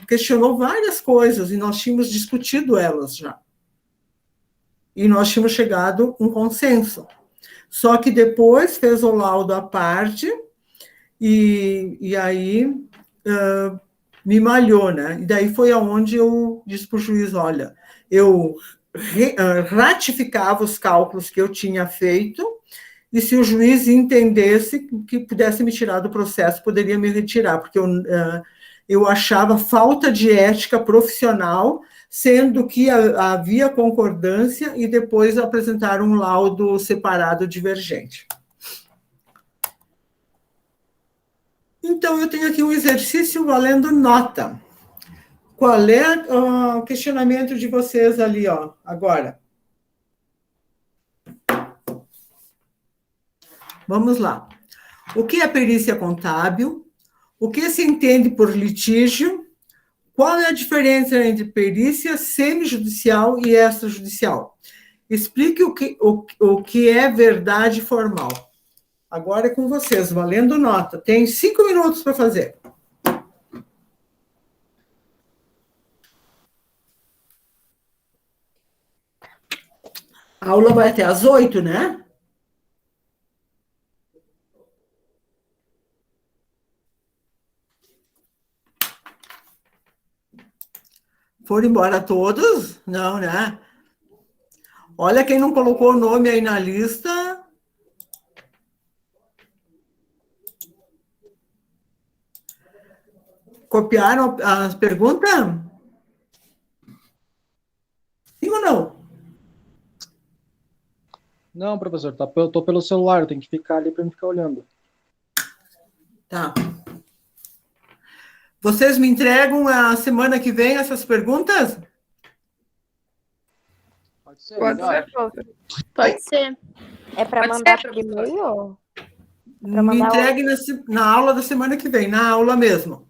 questionou várias coisas, e nós tínhamos discutido elas já. E nós tínhamos chegado a um consenso. Só que depois fez o laudo à parte, e aí me malhou, né? E daí foi aonde eu disse para o juiz, olha, eu ratificava os cálculos que eu tinha feito, e se o juiz entendesse que pudesse me tirar do processo, poderia me retirar, porque eu achava falta de ética profissional, sendo que havia concordância e depois apresentaram um laudo separado divergente. Então, eu tenho aqui um exercício valendo nota. Qual é o questionamento de vocês ali, ó, agora? Vamos lá. O que é perícia contábil? O que se entende por litígio? Qual é a diferença entre perícia semijudicial e extrajudicial? Explique o que é verdade formal. Agora é com vocês, valendo nota. Tem 5 minutos para fazer. A aula vai até às 8, né? Foram embora todos? Não, né? Olha quem não colocou o nome aí na lista. Copiaram as perguntas? Sim ou não? Não, professor, eu tô pelo celular, eu tenho que ficar ali para me ficar olhando. Tá. Vocês me entregam a semana que vem essas perguntas? Pode ser, Pode Eduardo? ser, professor. Pode ser. É para Pode mandar ser, por professor. e-mail? Me mandar entregue na aula da semana que vem, na aula mesmo.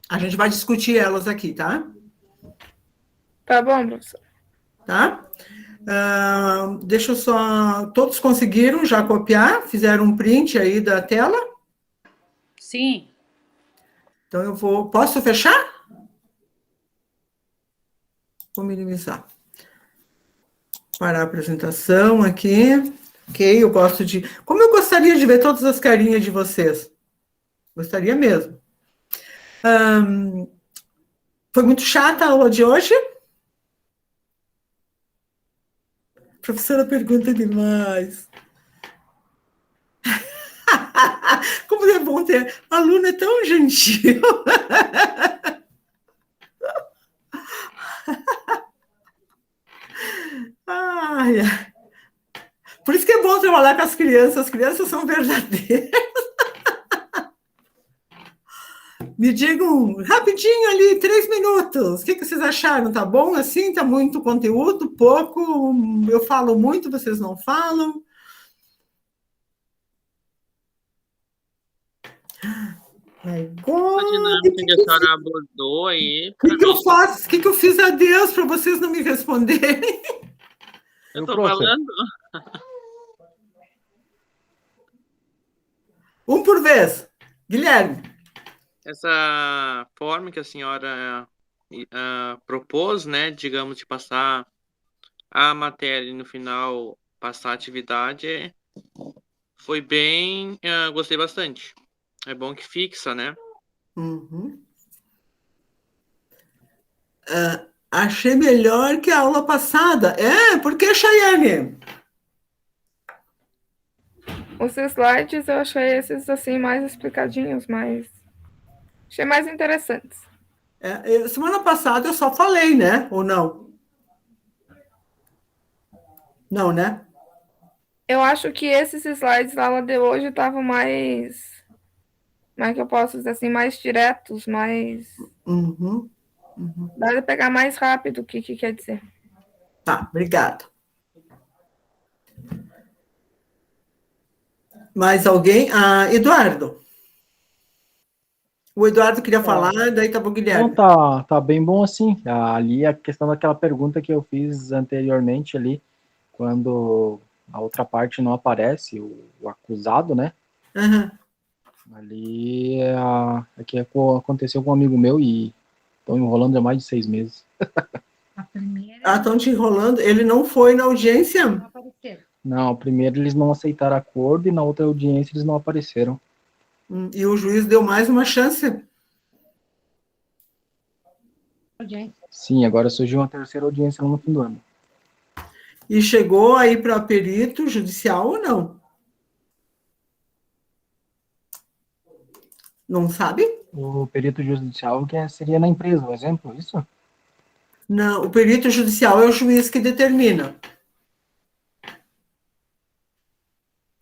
A gente vai discutir elas aqui, tá? Tá bom, professor. Tá? Deixa eu só... Todos conseguiram já copiar? Fizeram um print aí da tela? Sim. Então eu vou... Posso fechar? Vou minimizar. Parar a apresentação aqui. Ok, eu gosto de... Como eu gostaria de ver todas as carinhas de vocês. Gostaria mesmo. Foi muito chata a aula de hoje? A professora pergunta demais. Como é bom ter... A aluna é tão gentil. Ai, ai. Por isso que é bom trabalhar com as crianças são verdadeiras. Me digam rapidinho ali, 3 minutos. O que vocês acharam? Tá bom assim? Tá muito conteúdo? Pouco? Eu falo muito, vocês não falam? A dinâmica que a senhora abordou aí. O que eu faço? O que eu fiz a Deus para vocês não me responderem? Eu tô falando. Um por vez. Guilherme. Essa forma que a senhora propôs, né, digamos, de passar a matéria e no final passar a atividade, foi bem, gostei bastante. É bom que fixa, né? Uhum. Achei melhor que a aula passada. Por que, Chayane? Os slides eu achei esses assim mais explicadinhos, achei mais interessantes. Semana passada eu só falei, né? Ou não? Não, né? Eu acho que esses slides da aula de hoje estavam mais, como é que eu posso dizer assim, mais diretos, mais... Uhum. Dá de pegar mais rápido o que quer dizer. Tá, obrigado. Mais alguém? Eduardo. O Eduardo queria falar, daí tá bom, Guilherme. Não, tá bem bom assim. Ali a questão daquela pergunta que eu fiz anteriormente ali, quando a outra parte não aparece, o acusado, né? Uhum. Ali é que aconteceu com um amigo meu e estão enrolando há mais de 6 meses. Estão te enrolando? Ele não foi na audiência? Não, primeiro eles não aceitaram acordo e na outra audiência eles não apareceram. E o juiz deu mais uma chance? Sim, agora surgiu uma terceira audiência no fim do ano. E chegou aí para perito judicial ou não? Não sabe? O perito judicial que seria na empresa, por exemplo, isso? Não, o perito judicial é o juiz que determina.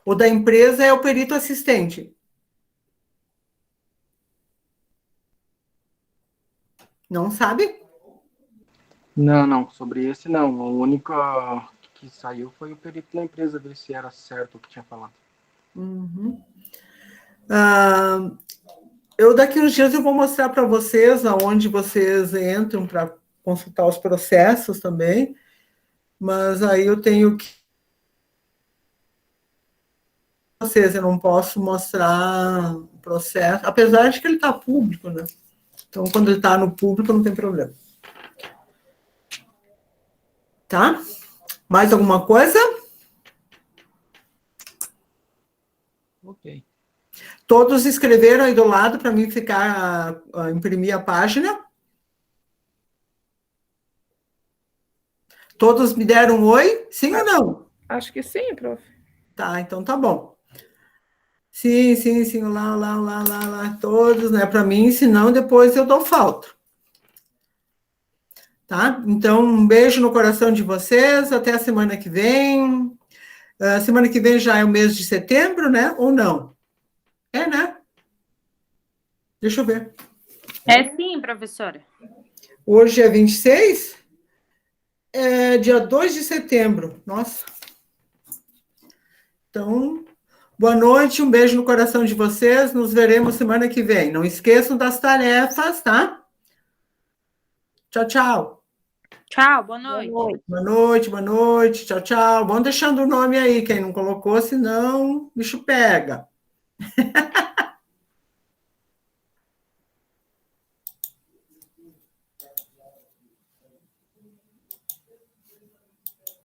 O da empresa é o perito assistente. Não sabe? Não, sobre esse não. O único que saiu foi o perito da empresa, ver se era certo o que tinha falado. Uhum. Eu daqui uns dias eu vou mostrar para vocês aonde vocês entram para consultar os processos também, mas aí eu tenho que vocês, eu não posso mostrar o processo, apesar de que ele está público, né? Então, quando ele está no público, não tem problema. Tá? Mais alguma coisa? Ok. Todos escreveram aí do lado para mim ficar, imprimir a página. Todos me deram um oi? Sim ou não? Acho que sim, prof. Tá, então tá bom. Sim, lá, todos, né? Para mim, senão depois eu dou falta. Tá? Então, um beijo no coração de vocês, até a semana que vem. Semana que vem já é o mês de setembro, né? Ou não? É, né? Deixa eu ver. É sim, professora. Hoje é 26? É dia 2 de setembro. Nossa. Então, boa noite, um beijo no coração de vocês. Nos veremos semana que vem. Não esqueçam das tarefas, tá? Tchau, tchau. Tchau, boa noite. Boa noite. Tchau, tchau. Vão deixando o nome aí, quem não colocou, senão o bicho pega.